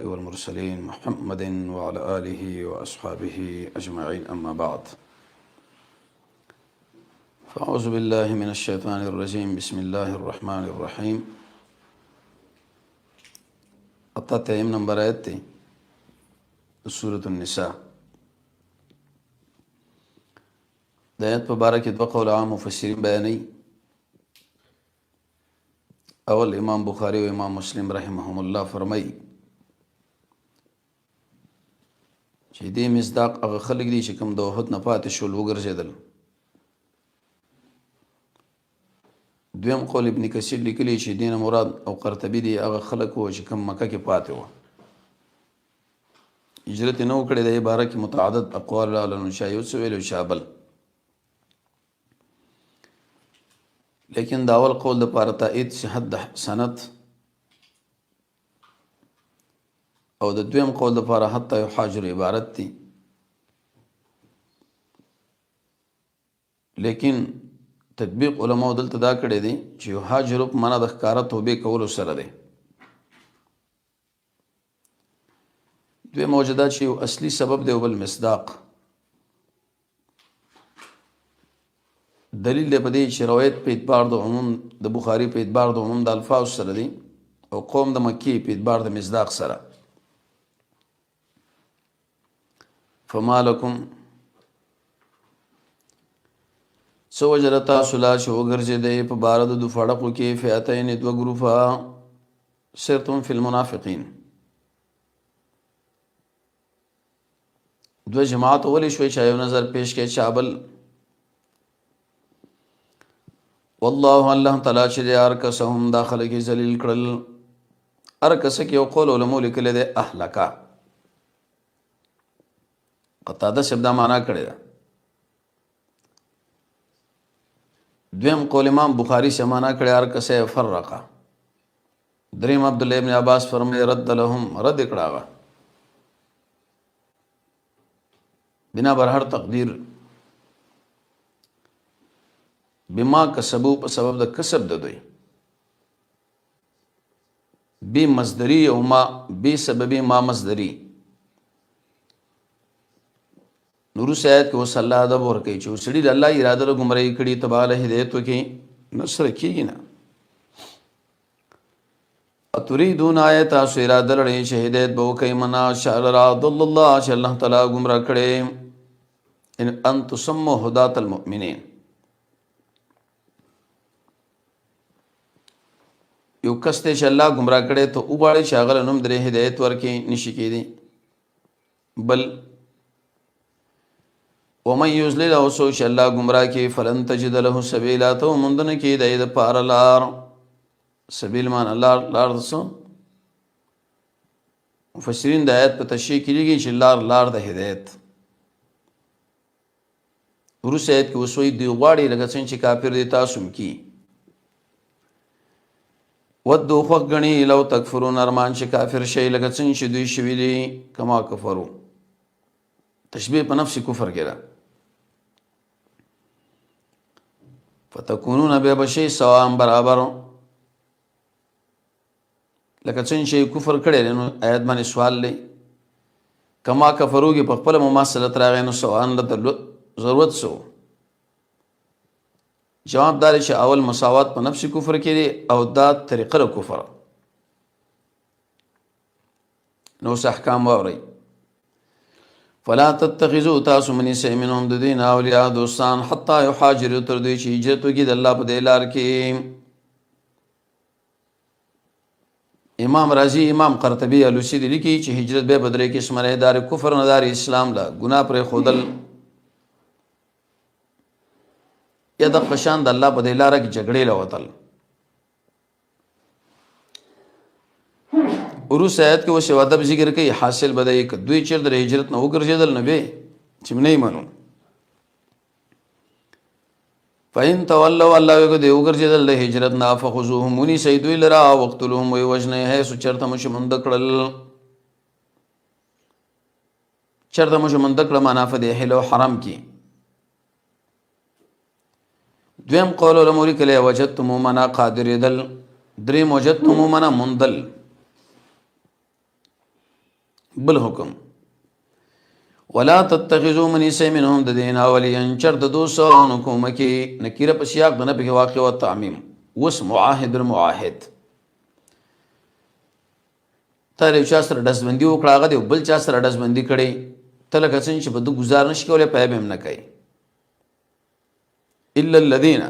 الأنبياء والمرسلين محمد وعلى آله وأصحابه أجمعين أما بعد فأعوذ بالله من الشيطان الرجيم بسم الله الرحمن الرحيم أتاتهم نمبر آیت تے سورة النساء دایت مبارک دو قول عام مفسرین بیانی اول امام بخاری و امام مسلم رحمهم الله فرمائی چې دې مصداق هغه خلک دي چې کوم د وحد نه پاتې شول وګرځېدل. دویم قول ابن کثیر لیکلی چې دین مراد او قرطبی دي هغه خلک وو چې کوم مکه کې پاتې وو، هجرت نه وکړي. د عبارت کې متعدد اقوال راغلل، شایو څه ویلو شابل، لیکن دا اول قول د پاره تایید صحت د سند او د دویم قول د پاره حتی یحاجر عبارت دي، لیکن تطبیق علماء دلته دا کړی دی چې یحاجر په معنا د ښکاره توبې کولو سره دی. دوی موجودات چې یو اصلي سبب دی او بل مصداق دلیل دی په دې چې روایت په اعتبار د عموم د بخاري په اعتبار د عموم د الفاظ سره دی او قوم د مکی په اعتبار د مصداق سره. فما لکم سو وجر تاسو لا چې وګرځېدئ په باره د دو فړقو کې فئتین دوه ګروپه سرتم فی المنافقین، دوه جماعت ولی شوي چې یو نظر پیش کې چابل. والله الله تعالی چې د ارکسهم داخله کې ذلیل کړل. ارکس کې یو قول علماء لیکلی دی اهلکا، قطاده شبد معنا کړی ده. دویم قول امام بخاری سے معنا کړی ارکس فرقا. دریم عبد الله ابن عباس فرمایي رد لهم، رد کړه بنا بر هر تقدیر بما کسبو په سبب د کسب د دوی، بی مصدری او ما بی سببی ما مصدری. نورو سیاد کې وصلی الله ادب ورکوي چې وسړي د الله اراده له ګمراهي کړي تباه له هدایت وکړي نصر کېږي نه. اتریدون آیت تاسو اراده لرئ چې هدایت به وکړئ منا شاء الله الله چې الله تعالی ګمراه کړي. ان انتم تسموا هداة المؤمنین، یو کس ته چې الله ګمراه کړي ته وغواړي چې هغه نوم درې هدایت ورکړي نشي کېدی. بل ومن یضلل او سوچ الله گمراه کی فلن تجد له سبیلا، تو مندن کی د پار لار. سبیل مان الله لار دسو مفسرین د آیت په تشریح کیږي چې لار د هدایت. ورس آیت کې وسوي دی غواړي لکه څنګه چې کافر دي تاسو کی ودو خوغ غنی لو تکفرون ارمان چې کافر شي لکه څنګه چې دوی شوی دي کما کفرو. تشبیه په نفس کفر کې را فتکونون بیا بشي سواء برابر، لکه څنګه چې کفر کړي نو آیت باندې سوال لې کما کفرو کې په خپل مماثلت راغی نو سواء له ضرورت سو. جواب دار چې اول مساوات په نفس کفر کې او دا طریقه کفر نو احکام ووري. فلا تتخذوا تاسو منی سه منهم د دین اولیاء دوستان حتی یحاجروا تر دوی چې هجرت وکړي د الله په دې لار کې. امام رازی امام قرطبی الوسی دی لیکي چې هجرت به بدره کې اسمره دار کفر نه دار اسلام لا ګناه پر خودل یا د قشان د الله په دې لار کې جګړې لوتل. اوروس آیت کې وشو ادب ذکر کوي حاصل بدای ک دوی چیر د هجرت نه وګرځیدل نه به چې نه منو. فین تولوا الله یو دی وګرځیدل د هجرت نه فخذوهم ونی سیدوی لرا وقتلهم وی وجنه هي سو چرته مش مند کړل. چرته مش مند کړل معنا فدی حلو حرام کی. دویم قول علماء کله وجدتم منا قادر دل، دریم وجدتم منا مندل. بل حکم ولا تتخذوا من منهم د دین ولیا چر د دوسرو کومکی نکیره په سیاق د نبی واقع او تعمیم وس معاهد المعاهد تر یو چا سره دسبندي وکړه هغه د بل چا سره دسبندي کړي ته لکه څنګه چې په دو گزار نشي کولای پای به هم نه کوي الا الذين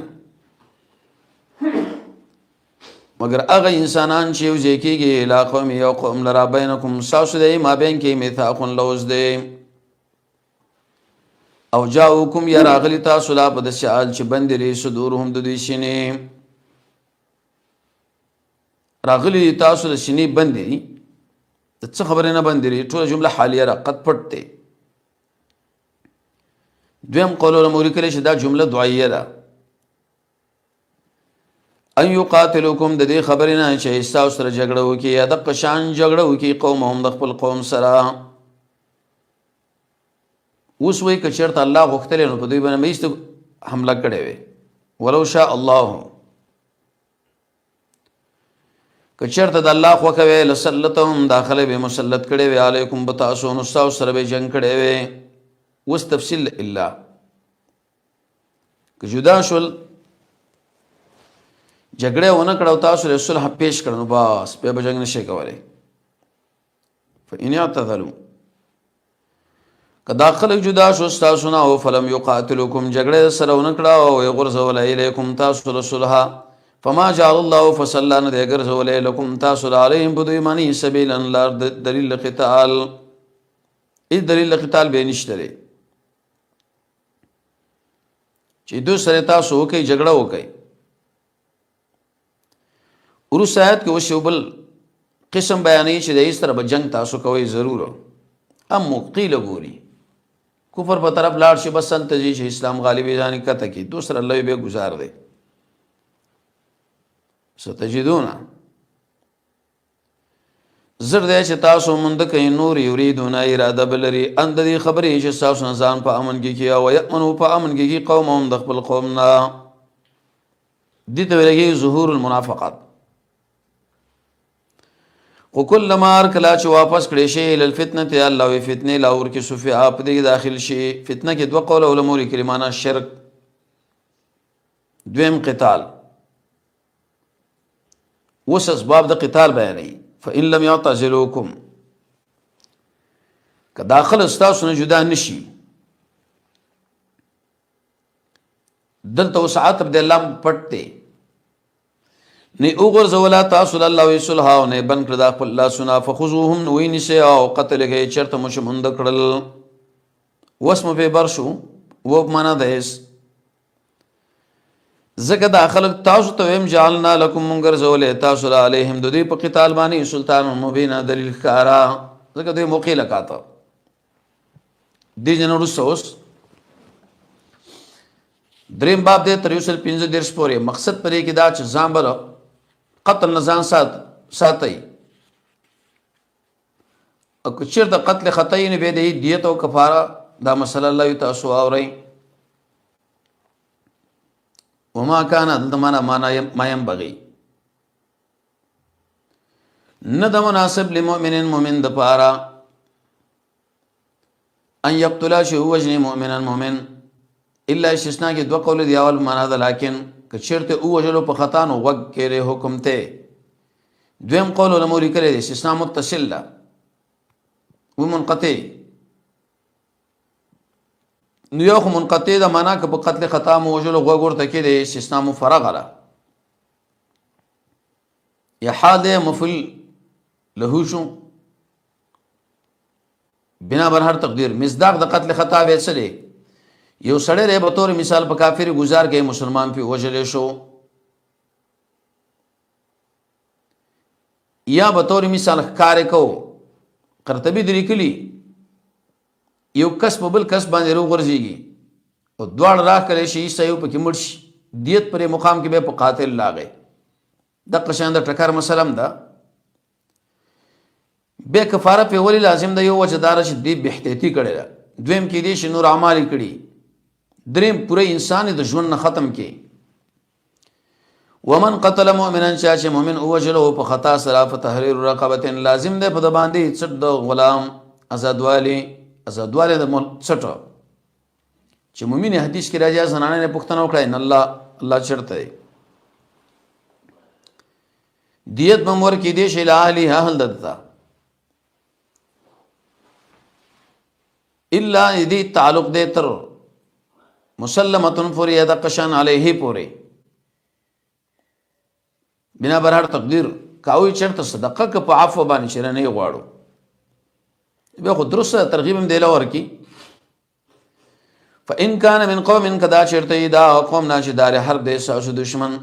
مگر هغه انسانان چې یو ځای کېږي لا قوم یو قوم لرا بینکم ساسو دی ما بین کې میثاق لوز دی او جاءوکم یا راغلی تاسو لا په داسې حال چې بندې لري صدورهم د دوی سینې راغلی تاسو د سینې بندې دي د څه خبرې نه بندې لري ټوله جمله حالیه را قد پټ دی دویم قولو لموری کلی چې دا جمله دعایه ده ان یقاتلوکم د دې خبرې نه چې تاسو سره جګړه وکړي یا د قشان جګړه وکړي قومهم د خپل قوم سره اوس وایي که چېرته الله غوښتلی نو په دوی باندې به هیڅ حمله کړې وي ولو شاء الله که چېرته د الله خوښه وی لسلطهم داخله به مسلط کړی وي علیکم به تاسو نو ستاسو سره به جنګ کړی وي اوس تفصیل الا که جدا شول جګړه ونه کړو تاسو له صلح پیش کړو بس به جنګ نشي کولای فإن اعتذروا کدا خلق جدا شو تاسو نه او فلم یقاتلوکم جګړه سره ونه کړو او غرزول الیکم تاسو له صلح فما جعل الله فصلى نه دې غرزول الیکم تاسو علیهم بدیمانی سبیلا دلیل قتال ای دلیل قتال به نشته چې دو سره تاسو وکي جګړه وکي ورس آیات کې وشوبل قسم بیانې چې د ایس طرف جنگ تاسو کوي ضرور ام قیل ګوري کفر په طرف لاړ شي بس انتجی چې اسلام غالبی ځان کته کې دوسر الله به گزار دی ستجدون زر دې چې تاسو مونږ کوي نور یریدون اراده بلری اند دې خبرې چې تاسو نه ځان په امن کې کیا او یامنو په امن کې قومهم د خپل قوم نه دې ته ویلږي ظهور المنافقات وکل مار کلا چې واپس کړي شي ال الفتنه الله وی فتنه لاور کې صفه اپ دې داخل شي فتنه کې دوه قول علماء کلمانه شرک دویم قتال وس اسباب د قتال بیانې فإن لم يعتزلوكم که داخل استاسو نه جدا نشي دلته وسعت عبد الله پټته نه وګرځولا تاسو الله وصلح او نه بن کړه د خپل الله سنا فخذوهم وینسه او قتل کې چرته مشمند کړل وسم په برشو و معنا ده زګه داخل تاسو ته ویم جعلنا لكم منغرزول تاسو علیهم د دې په قتال باندې سلطان مبین دلیل کارا زګه دې موقع لکاته دې جنو رسوس دریم باب دې تر یوسل 15 درس پورې مقصد پرې کې دا چې ځامبل قتل نزان ساتي او کچیر د قتل خطای نه به دې دیت او کفاره دا مسله الله تاسو اوري وما كان ضمن ما ينبغي ند مناسب لمؤمن مؤمن د پارا ان يقتل شيء وجه مؤمنا مؤمن الا استثناء کې دوه قول دی اول معنا ده لیکن کچرته او وجلو په خطا نو وګ کېره حکم ته دویم قول علماء لیکلي استثناء متصل لا و منقطع نو یو منقطع دا معنا که په قتل خطا مو وجلو وګ ورته کې دی استثناء مفرغ لا یا حال مفعول له شو بنا بر هر تقدیر مصداق د قتل خطا ویسره یو سړی ری به طور مثال په کافر گزار کې مسلمان په وجلې شو یا به طور مثال کار کو قرطبی درې کلی یو کس په بل کس باندې رو ورځيږي او دوړ راخ کړي شي سيو په کې مرشي دیت پر مقام کې به په قاتل لاغې د قشاند ټکر مسلم ده به کفاره په ولی لازم ده یو وجدار شي دی بهتيتي کړي دویم کې دي شنو اعمال کړي دریم پوره انسان د ژوند ختم کی ومن قتل مؤمنا چې مؤمن او وجلو په خطا سره فتحرير رقبه لازم ده په د باندې څد غلام ازادواله د څټو چې مومن حدیث کې راځي زنانه نه پوښتنه وکړه ان الله چرته دی دیت بمور کې دې شی له اهلیها هل دتا الا دې تعلق دې تر مسلمتن فریدا قشان علیه پوره بنا بر هر تقدیر کاوی چرته صدقه ک په عفو باندې شره نه غواړو به خو درسته ترغیب هم دی لور کی فان کان من قوم کدا چرته دا قوم ناشدار حرب دې ساسو دشمن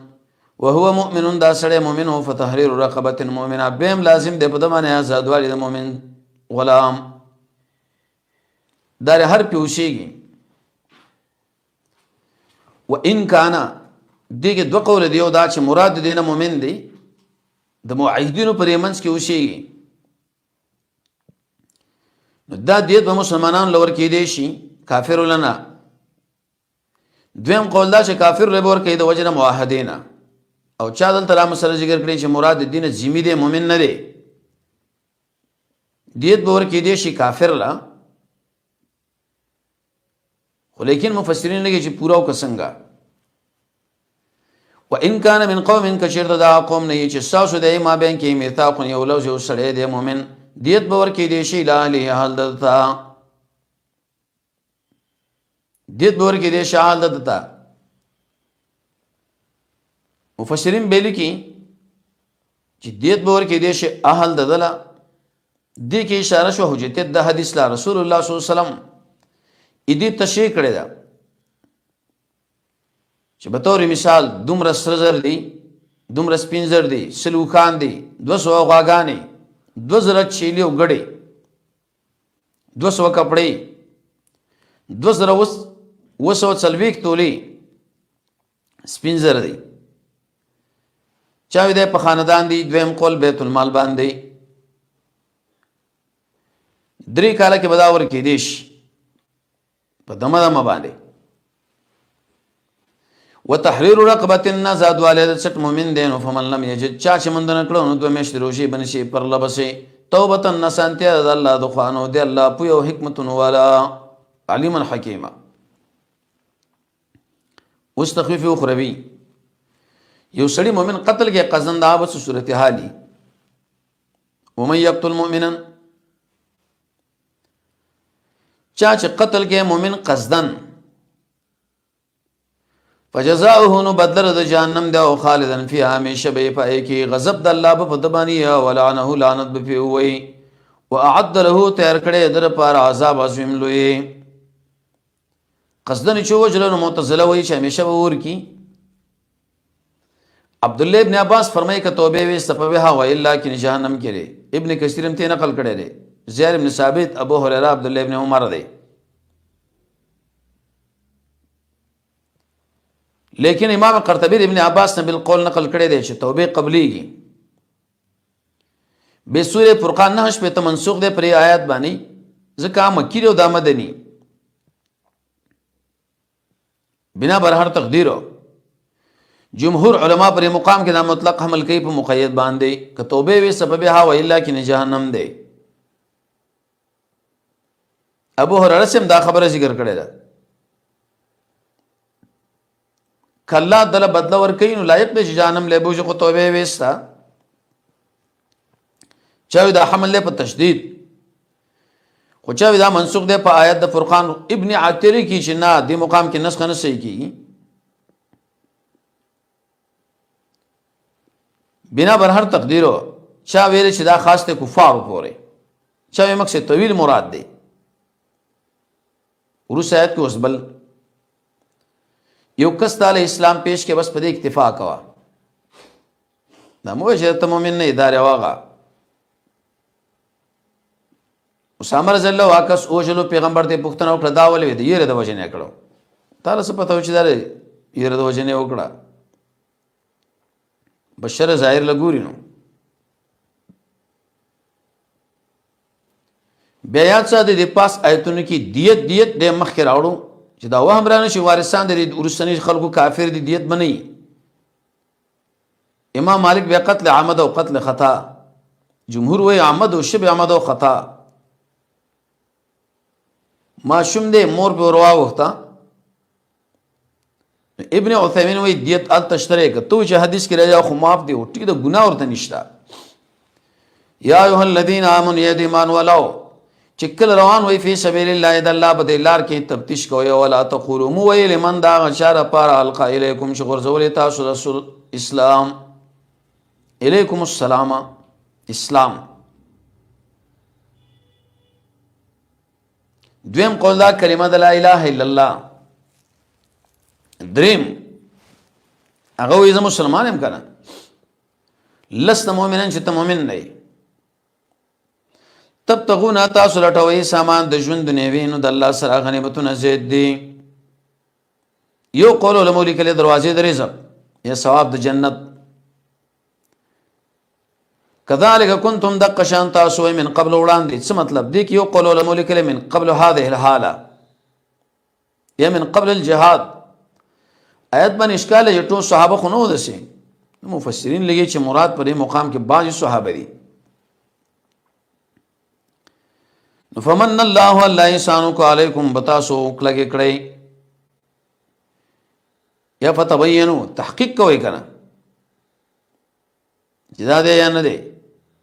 وهو مؤمن دا سړی مؤمن هو فتحرير رقبه مؤمنه بهم لازم دی په دمانه آزاد والی د مؤمن غلام دار هر پیوشيږي وان کان دغه دو قول دیو دا چې مراد دینه مؤمن دی د موحدینو پر یمنس کې وشيږي دا دیت به مسلمانان لور کې دی شي کافر لنا دویم قول دا چې کافر لور کې د وجنه موحدینا او چا دلته را مسله ذکر کړی چې مراد دین ذمہ دی مؤمن نه دی دیت به ور کې دی شي کافر لا خو لیکن مفسرین لګي چې پورا وکسنګا وان کان من قوم کشرت دا قوم نه چې ساسو د ما بین کې میثاق یو لوز یو سړی دی مؤمن دیت به ور کې دی شي لا له حال دتا دیت به ور کې دی شال دتا مفسرین بیل کی چې دیت به ور کې دی شي اهل ددلا دې کې اشاره شو حجت د حدیث لا رسول الله صلی الله علیه وسلم دې تشریح کړی دا چې به تور مثال دومره سرزر دی دومره سپینزر دی سلوخان دی 200 غاګانې 2000 چیلی او غړې 200 کپڑے 200 وسو څلويک تولی سپینزر دی چاوي د په خاندان دی دویم قول بیت المال باندې درې کاله کې بداور کې دیش په دمه باندې وتحرير رقبه النزاد والد ست مؤمن دین فمن لم یجد چا چې مند نه کړو نو دوه مشت روشي بنشي پر لبسه توبه النسانته الله دخوانو دی الله په یو حکمت والا علیم الحکیم واستخفف اخروی یو سړی مؤمن قتل کې قزن دا بس صورت حالي ومن يقتل مؤمنا چا چې قتل کې مؤمن قصدن فجزاؤه نو بدل د جهنم دی او خالدن فی همیشه به پای کې غضب د الله په دبانی ولعنه لعنت به وی واعد له تیار کړي در پر عذاب عظیم لوی قصدن چې وجلن معتزله وی چې همیشه ور کی عبد الله ابن عباس فرمایي ک توبه وی سببها و الا کن جهنم کې ابن کثیر هم ته نقل کړي دي زید ابن ثابت ابو هريره عبد الله ابن عمر دی لیکن امام قرطبی ابن عباس نے بالقول نقل کړي دي چې توبه قبليږي به سوره فرقان 9 په منسوخ ده پر آیات باندې ځکه مکی او د مدني بنا بر هر تقدیر جمهور علما پر مقام کې د مطلق حمل کوي په مقید باندې ک توبه وی سبب ها و الا کن جهنم ده ابو هريره سم دا خبره ذکر کړي ده کله دل بدل ور کوي نو لایق د جهنم له بوج کو توبه وستا چاوي دا حمل له په تشدید خو چاوي دا منسوخ ده په آیت د فرقان ابن عتری کی چې نه د مقام کې نسخ نه صحیح کی بنا بر هر تقدیرو چا ویل چې دا خاص ته کفار پورې چا مقصد طویل مراد دی ورس آیت کې وسبل یو کس تعالی اسلام پیش کې بس په دې اکتفا کوا دا مو چې ته مؤمن نه ادارې واغه اسامه رضی الله واکس او جلو پیغمبر ته پوښتنه وکړه دا ولې دی یره د وجنه کړو تعالی څه پته و چې دا یره د وجنه وکړه بشر ظاهر لګوري نو بیا څه د پاس آیتونو کې دیت د مخ کې راوړو چې دا وهم رانه شي وارثان د ورسنی خلکو کافر دي دیت بنئ امام مالک بیا قتل عمد او قتل خطا جمهور وی عمد او شبه عمد او خطا ماشوم دی مور په ورواوخته. ابن عثیمین وایي دیت هلته شته که ته چې حدیث کې راځي خو معاف دی ټیک ده ګناه ورته نشته. یا ایها الذین آمنوا ید ایمان ولو چې کله روان وي فی سبیل الله د الله په دې لار کې تفتیش کوئ ولا تقولوا مو ویل من دا غشاره پار القا الیکم چې غرزول تاسو رسول اسلام الیکم السلام اسلام. دویم قول دا کلمه د لا اله الا الله. دریم هغه وایي زه مسلمان یم کنه لست مؤمنا چې ته مؤمن نه یې. تبتغون تاسو لټوئ سامان د ژوند دنیوي نو د الله سره غنیمتونه زیات دي. یو قول علماء لیکلي دروازې د رزق یا ثواب د جنت. کذالک کنتم دق شان تاسو من قبل وړاندې څه مطلب دی کې یو قول علماء لیکلي من قبل هذه الحاله یا من قبل الجهاد. آیت باندې اشکال یې ټول صحابه خو نه ودسي مفسرین لګي چې مراد پر دې مقام کې بعض صحابه دي. فمن الله الله احسانو کو علیکم بتاسو کلګه کړی یا فتبینوا تحقیق کوي کنه جدا دې یا نه دې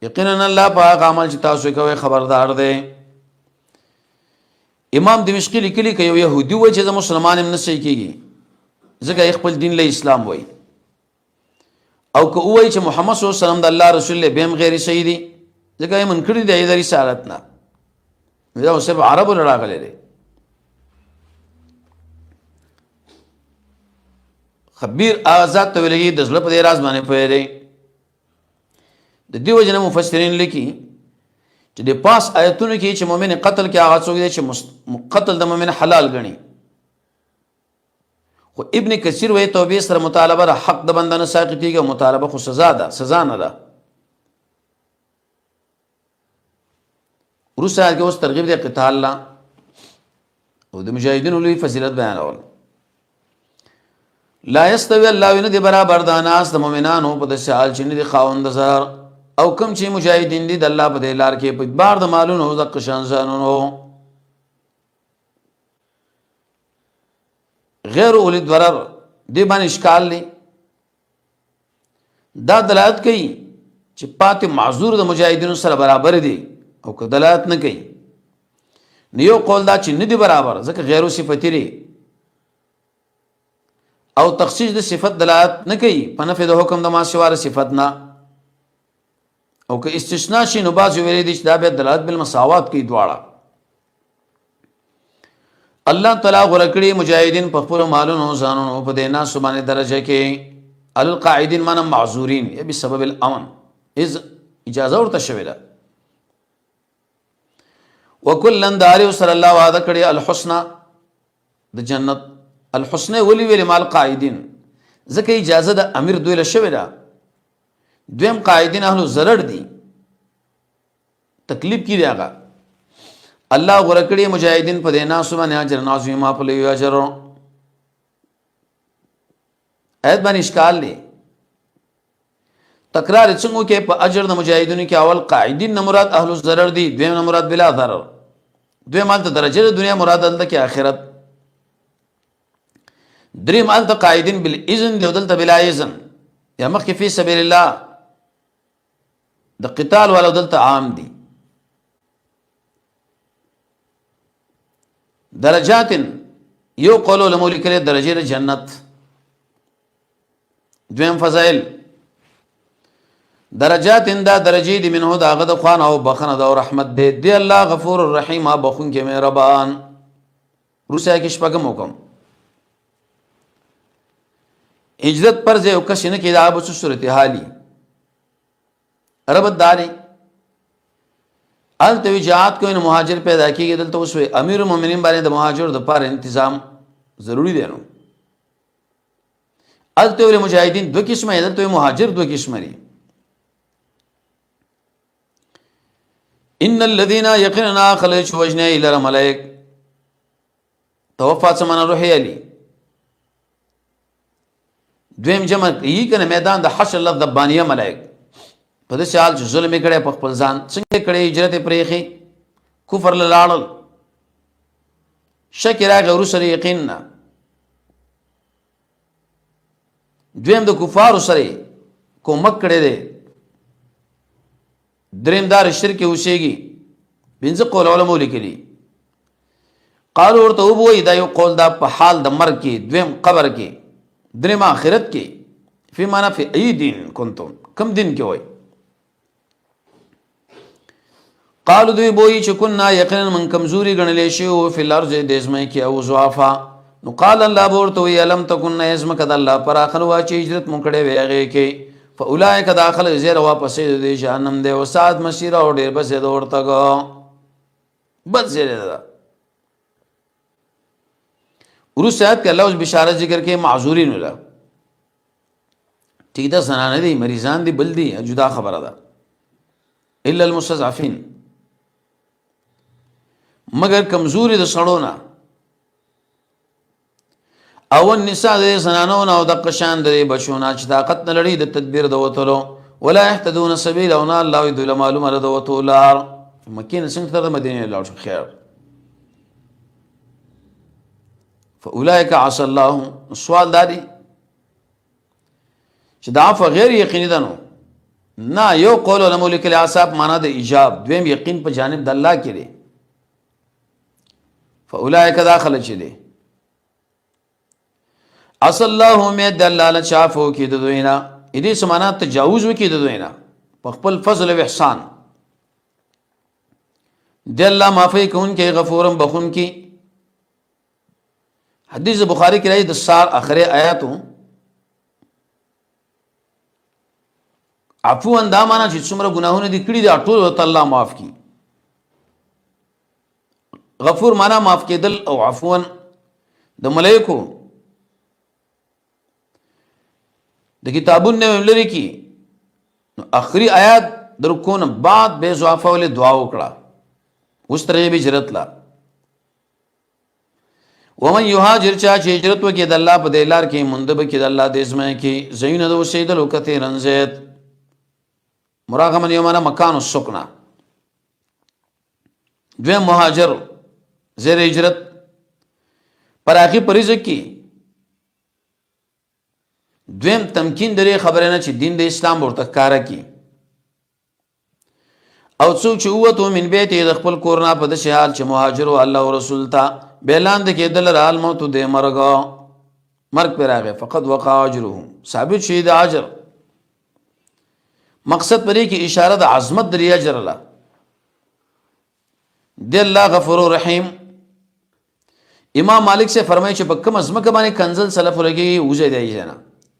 یقینا الله پاک عمل چې تاسو کوي خبردار دی. امام دمشقی لیکلی کوي يهودي و چې مسلمان هم نشي کیږي ځکه خپل دین له اسلام وای او که وای چې محمد صلی الله علیه وسلم د الله رسول له بهم غیر صحیح دي ځکه یې منکړي دی د رسالت نه دا صرف عربو لراغلي دي. خبیر آزاد ته ویلي د زړه په دې راز باندې پوهې دی. د دې وجه نه مفسرین لیکي چې د پاس آیتونو کې چې مؤمن قتل کې هغه څوک دی چې قتل د مؤمن حلال ګڼي. خو ابن کثیر وایي توبې سره مطالبه د حق د بنده نه ساقطېږي. مطالبه خو سزا ده سزا نه ده. وروسته کې اوس ترغیب دی قتال لا او د مجاهدینو لوی فضیلت بیانول. لا یستوی الله نه دی برابر د ناس د مؤمنانو په داسې حال چې نه دي خاوند زر او کم چې مجاهدین دي د الله په دې لار کې په اعتبار د مالونو د قشان ځانونو غیر اولی ضرر دی باندې اشکال دی. دا دلالت کوي چې پاتې معذور د مجاهدینو سره برابر دي او که دلالت نه کوي نیو قول دا چې نه دی برابر ځکه غیرو صفتی لري او تخصیص د صفت دلالت نه کوي په نفي د حکم د ما سوار صفت نه او که استثناء شي نو باز ویلي دي چې دا به دلالت بالمساوات کوي دواړه. الله تعالی غرکړي مجاهدین په خپل مالونو ځانونو په دې ناس باندې درجه کې القاعدین معنا معذورین یا بسبب الامن اذ اجازه ورته شوی ده. وکلن داری صلی الله وعده کړي الحسنى د جنت. الحسنى ولي ویل مال قاعدین ځکه اجازه د امیر دوی له شوی ده. دویم قاعدین اهل ضرر دي تکلیف کی دی هغه. الله غرکړي مجاهدین په دې ناسو باندې اجر نازو ما په لوي اجر. ایت باندې اشکال دی تکرار څنګه کې په اجر د مجاهدینو کې اول قاعدین نه مراد اهل ضرر دي دویم نه مراد بلا ضرر. دویم مال ته درجه د دنیا مراد دلته کې آخرت. دریم مال ته قاعدین بالاذن دی دلته بلا اذن یا مخکې فی سبیل الله د قتال ولا دلته عام دي. درجات یو قول علماء لیکلي درجه د جنت. دویم فضائل درجات دا درجه دی منه داغه د خوان او بخنه او رحمت دی دی الله غفور الرحیم بخون کې مهربان. روسیا کې شپږم حکم هجرت پر ځای او کس نه کې دا به صورت حالي رب داري ال ته جهاد کوي نو مهاجر پیدا کیږي. دلته اوس امیر المؤمنین باندې د مهاجر د پاره تنظیم ضروری دی. نو ال ته مجاهدین دو قسمه دلته مهاجر دو قسمه دي. ان الذين يقيننا خلج وجنا الى الملائك توفات سمنا روحي علي. دویم جمع یی کنه میدان د حشر لفظ دبانیه ملائک په دې حال چې ظلم کړي په خپل ځان څنګه کړي هجرت پرېخي کفر لاړل شک راغی ورو سره یقین نه. دویم د کفارو سره کومک کړی دی. دریم دار شرک اوسېږي. پنځه قول علماء لیکلي. قالو ورته وبوي دا یو قول دا په حال د مرګ کې، دویم قبر کې، دریم آخرت کې. فی معنا فی ای دین کنتم، کم دین کې وای. قالو دوی بوئی چې کنا یقینا من کمزوری ګڼلې شی او فی الارض د ازمای کې او ضعفا. نو قال الله ورته وی الم تکن ازمک د الله پر اخر وا چې هجرت مو کړې وی هغه کې فاولئک داخل زیر واپس دې جهنم دې وسات مسیر او ډیر بس دې ورته go بس زیر ده. ورسات کې الله اوس بشارت ذکر کې معذورین ولا ٹھیک ده، زنانه دي، مریضان دي، بل دي، جدا خبره ده. الا المستضعفين، مگر کمزوری د سړو نه او النساء د زنانو نه او د قشان د بچو نه چې طاقت نه لري د تدبیر د وتلو ولا يهتدون سبيل او نه الله دوی له معلومه ده وته لار. مکه نه څنګه تر مدینه لاړ شو خیر. فاولئک عسى الله، سوال دادی چې دا عفو غیر یقیني ده. نو نه یو قول علماء لیکلي عصاب معنا د ایجاب، دویم یقین په جانب د الله کې دی. فاولئک داخل چي دي عسى الله امید الله له چافو کې د دوینا دې سمانا تجاوز وکي د دوینا په خپل فضل او احسان د الله معافی کون کې غفورم بخون کې. حدیث بخاری کې راځي د سار اخره آیاتو عفو اندامانا چې څومره ګناهونه دي کړی دي ټول الله معاف کی. غفور معنا معاف کېدل او عفوا د ملائکو د کتابونو لري کی. اخری آیات درکون بعد بے ضعفا ولې دعا وکړه اوس ترې به هجرت لا. ومن یهاجر چا چې هجرت وکړي د الله په دلار کې مندب کې د الله د اسمه کې زین د وسیدل کثیرن زید مراغمن یومنا مکان السکنا. دویم مهاجر زیر هجرت پر آخی پریزک کی. دویم تمکین دری خبره نه چې دین د اسلام ورته کاره کی. او څوک چې اوتو من بیت د خپل کورنا په داسې حال چې مهاجر او الله او رسول ته بیلاند کېدل رال موت د مرګ پر راغی فقط وقع اجره، ثابت شي د اجر. مقصد پرې کې اشاره د عظمت د اجر الله دی. الله غفور رحیم. امام مالک سے فرمایي چې په کوم ازمکه باندې کنزل سلف لګي وځي دی نه.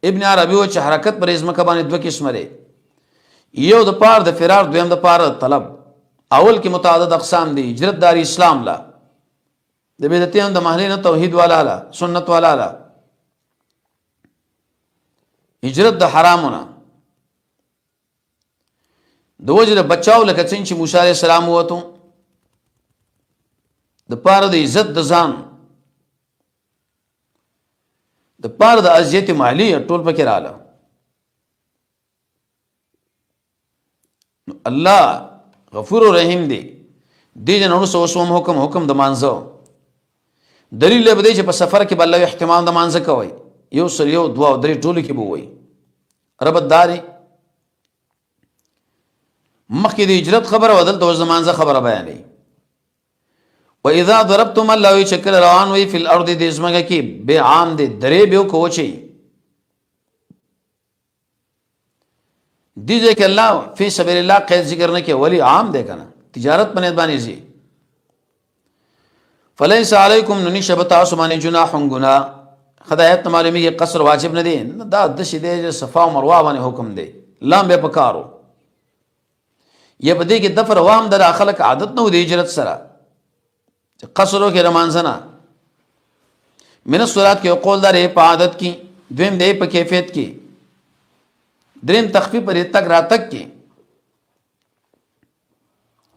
ابن عربی و چې حرکت پر ازمکه باندې دوه قسم لري، یو د پار د فرار، دویم د پار طلب. اول کې متعدد اقسام دي. هجرت دار اسلام لا د بدعتیان د محلین توحید والا لا سنت والا لا، هجرت د حرامونه د وجه بچاو لکه څنګه چې موسی علیہ السلام وته د پاره د عزت د ځان د پاره د اذیت مالی ټول پکې رااله. الله غفور رحیم دی. دې جنونو سوسوم حکم د مانځو دلیل به دی چې په سفر کې بل احتمام د مانځ کوي یو سر یو دوا او درې ټول کې بووي ربط داري مخکې د هجرت خبره ودل د زمانځه خبره بیانې. واذا ضربتم الله شکل روان وی فی الارض د اسمګه کې به عام دي درې به کوچي دي چې الله فی سبیل الله قید ذکر نه کې ولی عام ده کنه تجارت باندې باندې زی. فلیس علیکم نشبتا اسمان جناح گنا خدایت معلومی کې قصر واجب نه دي دا د شیدې صفا او مروه باندې حکم دی لام به پکارو یا بده کې دفر وام در خلق عادت نه دی هجرت سره قصرو کې رمانځنه من الصلات کې قول دار په عادت کې دویم دی په کیفیت کې دریم تخفیف پر تک را تک کې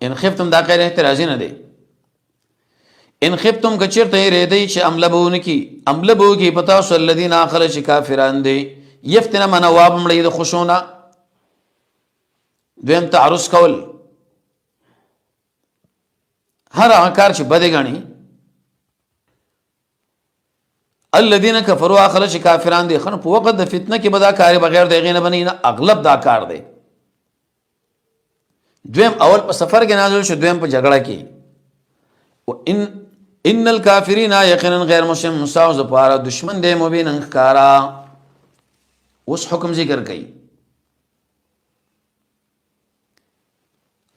ان خفتم دا غیر احترازی نه دی. ان خفتم کچرته ریدی چې عملبون کی عملبو کی پتا سو الذين اخر چې کافران دی یفتن من واب مړي د خوشونه. دویم تعرض کول هر کار چې بده غني الذين كفروا اخر چې کافران دي خن په وخت د فتنه کې بدا کار بغیر د غینه بنی نه اغلب دا کار دی. دویم اول په سفر کې نازل شو، دویم په جګړه کې. ان الکافرین یقینا غیر مسلم مساوز پارا دشمن دی مبین انکارا. اوس حکم ذکر کړي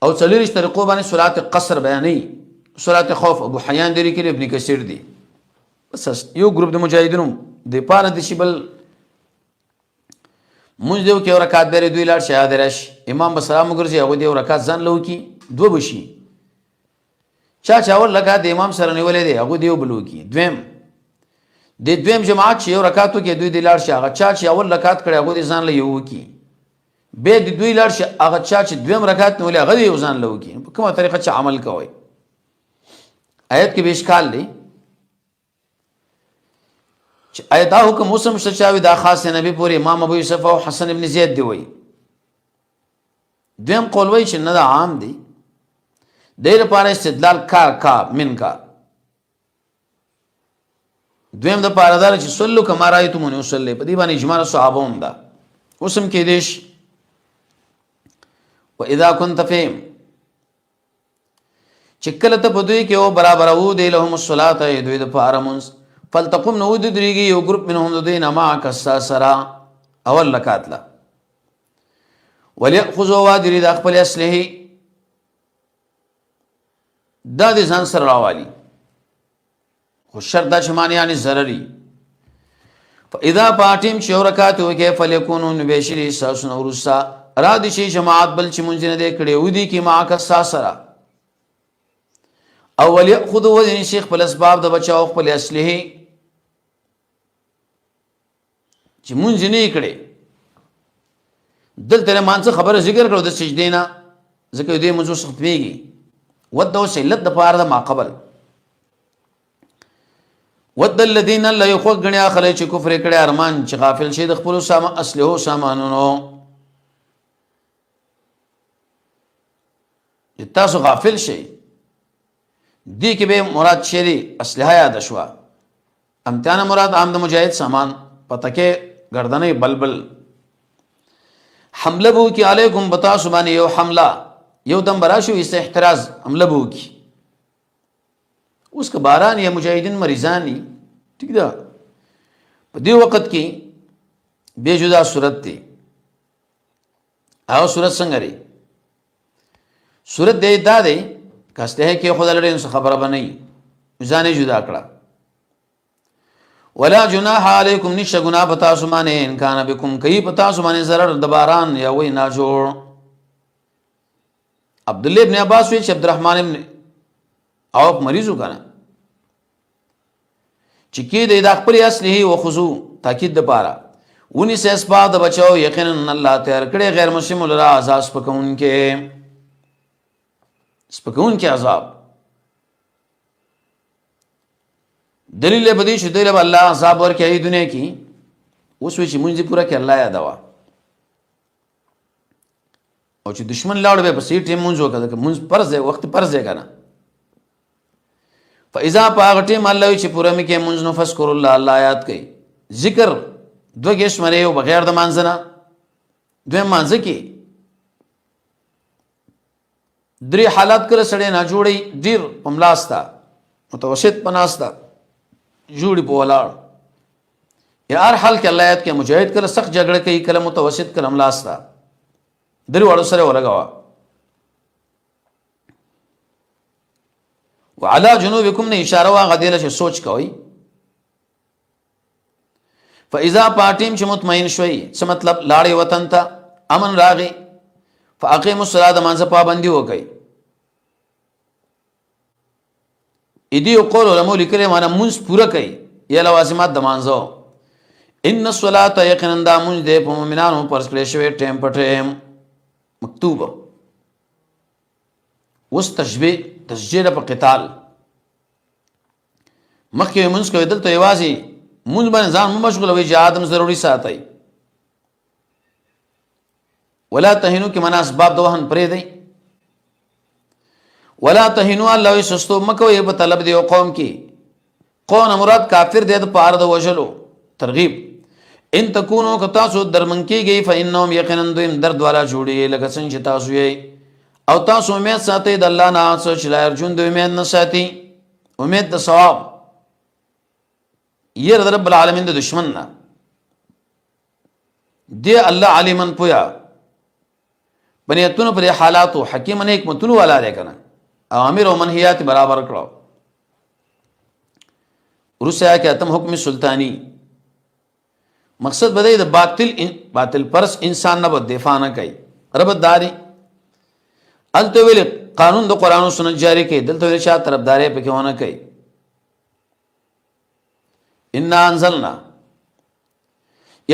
او څلورش طریقو باندې صلات قصر بیانې. صلات خوف ابو حیان دی کې ابن کثیر دی. بس یو ګروپ د مجاهدینو د پاره د شیبل مونږ دیو کې رکعات بیره دوی لاړ شهاده راشي امام بسلام ګرځي هغه دی رکعات ځان لو کی دو بشي چا ول رکعات د امام سره نیولې دی هغه دیو بلو کی. دویم جماعت چې یو رکعاتو کې دوی دی لاړ شي هغه چا چې اول رکعات کړي هغه دی ځان له یو کی به د دوی لاړ شي هغه چا چې دویم رکعات نیولې هغه دی ځان لو کی. په کومه طریقه چې عمل کوي آیت کې به اشکال دی. دا حکم موسم شچاوی دا خاص نبی پوری امام ابو یوسف او حسن ابن زید دی وی. دویم قول وی چې نه دا عام دی دیر پاره استدلال کا من کا. دویم د پاره دار چې صلو کما رایتمونی وصلی په دی باندې اجماع صحابه هم دا اوسم کې دیش. و اذا كنت فهم چکل ته په دوی کې او برابر وو دی لهم الصلاه دوی د پاره منس فلتقم نو د دریږي یو ګروپ منهم د دین ما کسا سرا اول رکعت لا وليأخذوا وادري د خپل اصله دا د ځان سره راوالي خو شرط د شمانه یعنی ضروري. فاذا پاتیم چې رکعت وکي فليكونوا نبشري ساسن ورسا را دي شي جماعت بل چې مونږ نه دې کړي ودي کی ما کسا سرا او وليأخذوا وزن شیخ په اسباب د بچاو خپل اصله چې مونږ نه کړي دلته مانڅ خبره ذکر کړو د سجدې نه ځکه دې موضوع ختميږي ودو سلت د پاره د ما قبل ود الذين لا يخغني اخر چې کفر کړي ارمان چې غافل شي د خپل اصله سامانونو. تاسو غافل شي دی کې به مراد شری اسلحه یاد شوا امتحان مراد عام د مجاهد سامان پتکه گردنه بلبل حمله بو کی علیکم بتا سبحان یو حمله یو دم براشو اس احتراز حمله بو کی اس کا باران یا مجاهدین مریضانی ٹھیک ده په دې وخت کې به جدا صورت دی او صورت څنګه لري صورت دې دا دی کاسته ہے کہ خدا لڑے خبر بنئی ځان جدا کړه. ولا جناح علیکم نش گناہ بتا سمانے ان کان بكم کئی بتا سمانے ضرر دباران یا وای نا جوړ. عبد الله ابن عباس وی عبد الرحمن ابن عوف مریضو کنه چې کې د خپل اصله او خضوع تاکید د پاره ونی سه اسباب د بچو یقینا الله تیار کړي غیر مسلم لرا عذاب پکون کې سپکون کې عذاب دلیل بدی شو دی له الله عذاب ورکه ای دنیا کې اوس وی چې مونږ پورا کې الله یاد وا او چې دشمن لاړ به په سیټ مونږ وکړه مونږ پرځه وخت پرځه کنه فاذا پاغټه الله چې پورا مې کې مونږ نو فذكر الله الله یاد کوي ذکر دوه کې شمره یو بغیر د مانځنه دوه مانځ کې درې حالات کله سړی نه جوړي ډیر پملاستا متوسط پناستا جوړي په ولاړ یا هر حال کې الله یاد کې مجاهد کله سخت جګړه کوي کله متوسط کله ملاستا درې وړو سره ولګوا. وعلى جنوبكم نے اشاره وا غدیله چې سوچ کوي فاذا پاتیم چې مطمئن شوي څه مطلب لاړې وطن ته امن راغی فاقیموا الصلاه مانځه پابندي وکړي. ادي قول علماء لیکلي معنا منځ پوره کوي یا لوازمات د مانځو ان الصلاه یقینا د منځ د مؤمنانو پر کړی شوی ټیم په ټیم مکتوب وس تشبیه تسجیل په قتال مخکې منځ کوي دلته یوازې منځ باندې ځان مشغول وي چې ادم ضروري ساتي ولا تهنوا کې معنا اسباب د وهن پرې دی ولا تهنوا الله سستو مکوې په طلب دی قوم کې قون مراد کافر دی د پاره د وجلو ترغیب ان تکونو که تاسو درمن کیږي فانهم یقینا دویم درد والا جوړي لکه څنګه چې تاسو یې او تاسو امید ساتئ د الله نه څه چې لا ارجون د امید نه ساتي امید د ثواب ير رب العالمین د دشمن نه دی الله علیمن پویا بنیتونو پر حالاتو حکیم نه حکمتونو والا دی کنه اوامر او منهیات برابر کړو ورسیا کې اتم حکم سلطانی مقصد بدای د باطل پرس انسان نه دفاع نه کوي رب داری الته ویل قانون د قران او سنت جاری کوي دلته ویل شاه طرفداري پکې ونه کوي ان انزلنا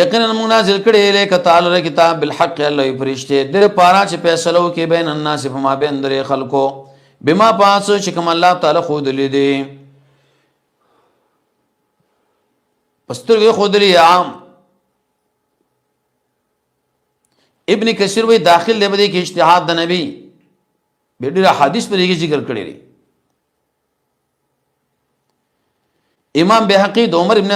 یقینا موږ نازل کړي له کتاب کتاب بالحق الله فرشته در پارا چې فیصلو کې بین الناس فما بین در خلقو بما پاس چې کوم الله تعالی خود لیدي پستر خود لري عام ابن کثیر وی داخل دی بده کې اجتهاد د نبی به ډیر حدیث په دې کې ذکر کړی دی امام بهقی د عمر ابن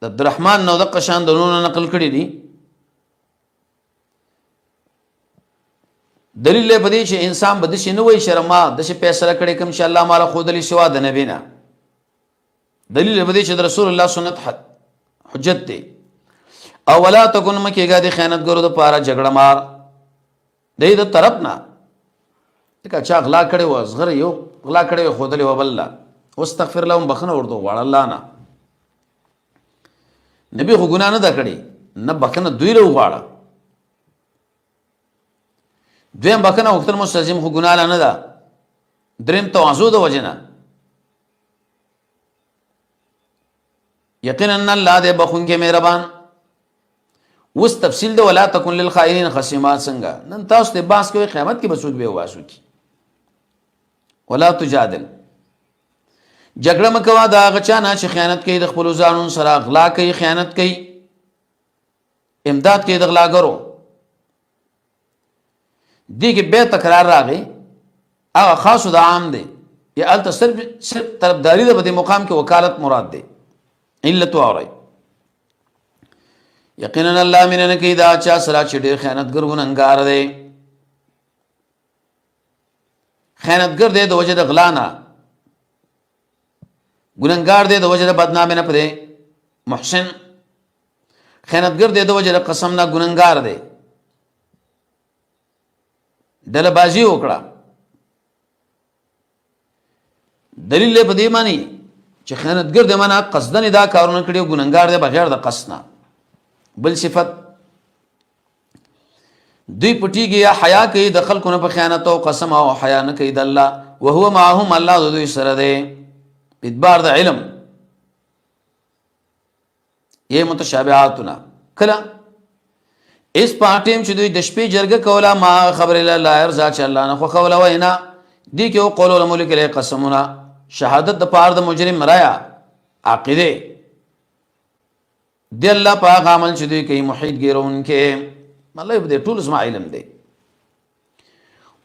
عبدالرحمن نو د قشان د نون نقل کړی دی دلیل په دې چې انسان بده شي نه وای شرما د شي فیصله کړي کوم چې الله مال خود لري سوا د نبی نه دلیل په دې چې رسول الله سنت حجت دی او ولا تکن مکیګه د خیانتګرو د پاره جګړه مار د طرف نه که چا غلا کړي و صغر یو غلا کړي خودلی و بل واستغفر لهم بخنه ورته وړ الله نه نبی خو ګنا نه دا کړي نه بخنه دوی له وړه دویم بخنه وختر مستلزم خو ګنا نه ده دریم تواضع د وجنه یقینا الله دې بخون کې مهربان وس تفصیل د ولا تکن للخائنین خصیمات څنګه نن تاسو ته باس کوي قیامت کې بسود به واسو کی ولا تجادل جګړه مکوا دا غچا نه چې خیانت کوي د خپل ځانون سره غلا کوي خیانت کوي امداد کوي د غلاګرو دي کې به تکرار راغی هغه خاص د عام دی یا ال صرف طرفداري د بده مقام کې وکالت مراد دی علت اوري یقینا الله مننه کی دا چا سره چې ډېر خیانتګر ګننګار دی خیانتګر دی د وجه د غلا نه ګننګار دی د وجه د بدنامۍ نه پدې محسن خیانتګر دی د وجه د قسم نه ګننګار دی ډله بازی وکړه دلیل په دې معنی چې خیانتګر دی معنا قصدن دا کارونه کړي ګننګار دی بغیر د قصد نه بل صفت دوی پټیږي یا حیا کوي د خلکو نه په خیانت او قسم او حیا نه کوي د الله وهو معهم الله دوی سره دی ادبار د علم یې متشابهاتنا کله اس پاتیم چې دوی د شپې جرګه کوله ما خبر الله ارزا چې الله نه خو خوله وینا دی کې او قول الملک له قسمنا شهادت د پاره د مجرم مرایا عقیده دی الله پاک عمل چې دوی کوي محیط ګیرون کې مطلب دې ټول اسما علم دی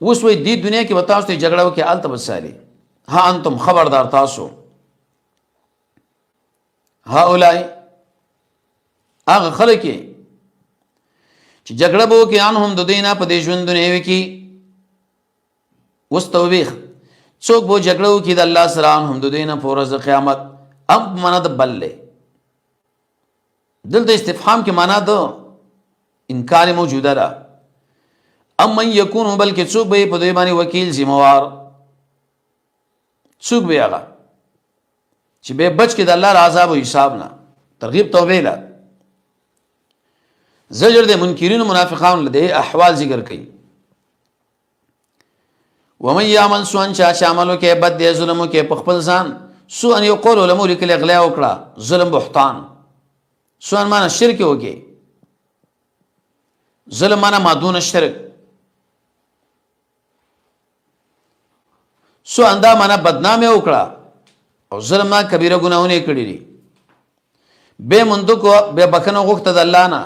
اوس وې دې دنیا کې وتاوس ته جګړه وکي الته بسالي ها انتم خبردار تاسو هؤلاء هغه خلک چې جګړه بو کې انهم د دینه په دې ژوند نه وي کې واستوبېخ څوک بو جګړه وکي د الله سره انهم د دینه په ورځ قیامت ام منه د بلله دلته استفهام کې معنا ده انکار موجوده ده اما یکون بلکې څوک به په دوی باندې وکیل ذمہوار څوک به هغه چې به بچ کې د الله عذاب او حساب نه ترغیب توبه له زجر د منکرین منافقان له احوال ذکر کړي ومن يعمل سوءا شاملو کې بد دي ظلمو کې په خپل ځان سوء ان یقول له مولک له اغلا وکړه ظلم بهتان سوء معنا شرک وکي ظلم معنا ما دون الشرك سوء اندا معنا بدنامي وکړه او ظلم ما کبیره ګناونه کړی دي به مندو کو به بکنه غوښته د الله نه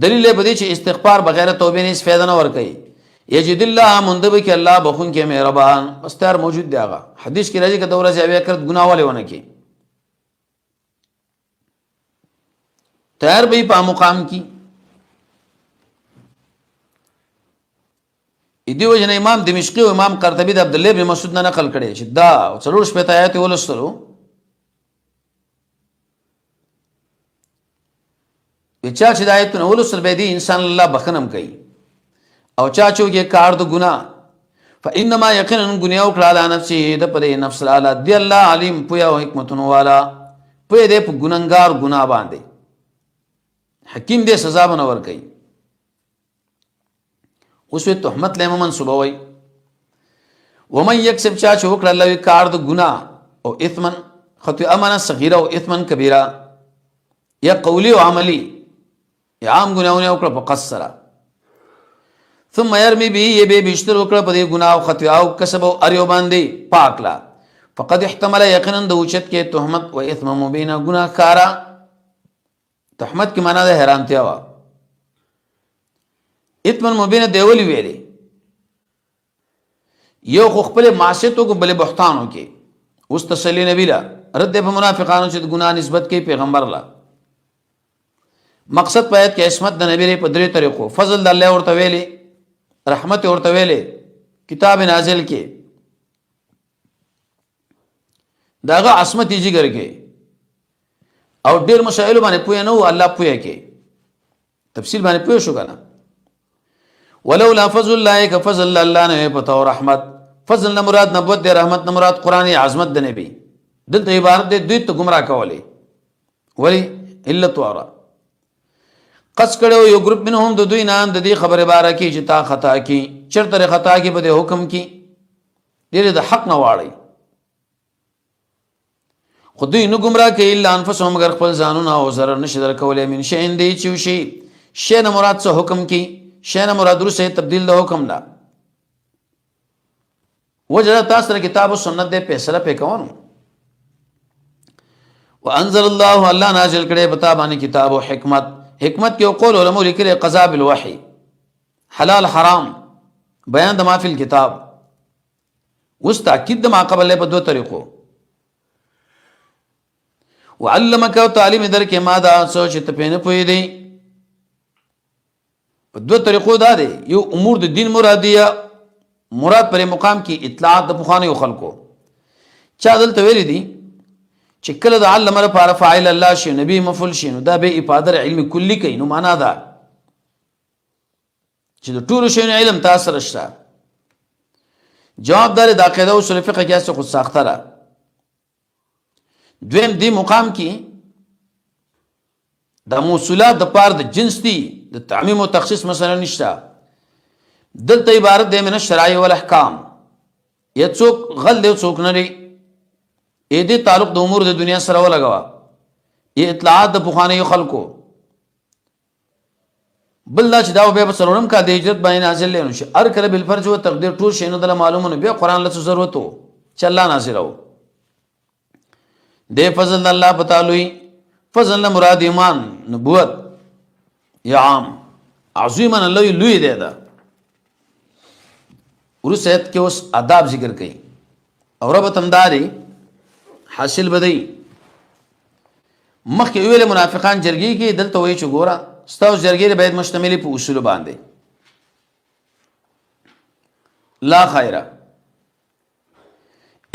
دلیل به دي چې استغفار بغیر توبې نه فائدہ نه ور کوي یجد الله مندب کې الله بخون کې مهربان. بس تیار موجود دی هغه حدیث کې راځي کته ورځ بیا کړ ګناه والے ونه کې تیار به په مقام کې. دې وجنه امام دمشقي او امام قرطبي د عبد الله بن مسعود نه نقل کړي چې دا څلور شپه آیات ولستلو چا چې د آیتونه ولستل به دي انسان الله بخنم کوي او چا چوکې کار د ګناه فانما یقینا ګناه او کړه له نفسه د پر نفس الله دی الله علیم پویا او حکمتون والا پوی دې په ګننګار ګناه باندې حکیم دې سزا بنور کوي. اوس تهمت له منسوبوي ومن یکسب چا چې وکړه الله کار د ګناه او اثمن خطیئه امانه صغیره او اثمن کبیره یا قولی او عملی یا عام ګناونه وکړه په قصره ثم يرمي به يبي بيشتر وکړه په دې ګناه او خطیئه او کسب او اریو باندې پاکلا فقد احتمل یقینا د اوچت کې تهمت او اثم مبین ګناه کارا. تهمت کی معنی ده حیرانتیا وا اثم مبین دیولی ویلي یو خو خپل معصیتو کو بل بهتانو کې اوس تسلی نبی لا رد په منافقانو چې ګناه نسبت کې پیغمبر لا مقصد پېد کې عصمت د نبی په درې طریقو فضل د الله ورته ویلي رحمت ورته ویلي کتاب نازل کې داغه عصمت یې جګر کې او ډیر مسائل باندې پوهه نه و الله پوهه کې تفصیل باندې پوهه شو کنه. ولولا فضل الله كفضل الله نه پتا او رحمت فضل نه مراد نبوت دی رحمت نه مراد قرآنی عظمت د نبی دلته عبارت دی دوی ته گمراه کولې ولی علت واره قص کړو یو ګروپ منهم د دوی نه د دې خبره باره کې چې تا خطا کی چرته خطا کی په حکم کې ډېر د حق نه واړی خو دوی نو گمراه کوي الا انفسهم مگر خپل ځانونه او zarar نشي در کولای من شي اندي چوشي شي نه مراد څه حکم کې شي نه مراد روسه تبديل د حکم نه وجه تاسو سره کتاب او سنت دې فیصله پې کوو. وانزل الله الله نازل کړي بتا باندې کتاب او حکمت حکمت کې قول علماء لیکلي قضاء بالوحي حلال حرام بیان د ما فی الكتاب اوس تاکید د ما قبل په دوه طریقو وعلمک او تعلیم درکې ما دا سوچ ته پېنه پوي دی په دوه طریقو دا دی یو امور د دین مرادیه مراد پر مقام کې اطلاعات د بخانه خلکو چا دلته ویلي دي چې کله د علم لپاره فاعل الله شي نبی مفعول شي نو دا به افاده علم کلی کوي نو معنا دا چې د ټول شی علم تاسو راشته جواب دار د عقیده او اصول فقه کې څه خود ساخته را دویم دی مقام کې د موصولات د پاره د جنس دی د تعمیم او تخصیص مثلا نشته دلته عبارت دی من الشرائع والاحکام یا څوک غل دی څوک نه دی اې دې تعلق د امور د دنیا سره ولګوا ای اطلاعات د بخانه خلکو بل دا چې دا به سرورم کا د هجرت باندې نازل لونه شي ار کله بل فرج او تقدیر ټول شي نو د معلومونه به قران له ضرورت وو چې الله نازل او دې فضل الله پتالوي فضل مراد ایمان نبوت یا عام عظیما الله لوی دی دا ورسېت کې اوس آداب ذکر کړي او رب تمداري حاصل بدی مخکې ویل منافقان جرګي کې دلته وایي چې ګوره ستاسو جرګې باید مشتمل په اصول باندې لا خیره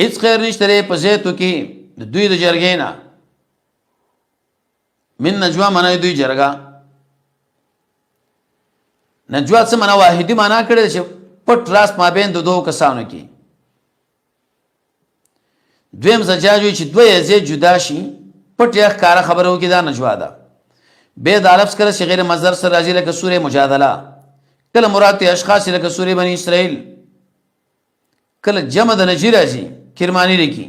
هیڅ خیر نشته په زیتو کې د دوی د جرګې نه من نجوا معنا دوی جرګه نجوا څه معنا واحدی معنا کړي چې پټ راس مابین د دوه کسانو کې دویم زجاجوي چې دوی یې جدا شي پټ یې ښکارا خبرو کې دا نجوا ده به د عرب سره چې غیر مصدر سره راځي لکه سوره مجادله کله مراد اشخاص لکه سوره بنی اسرائیل کله جمع د نجی راځي کرمانی لیکي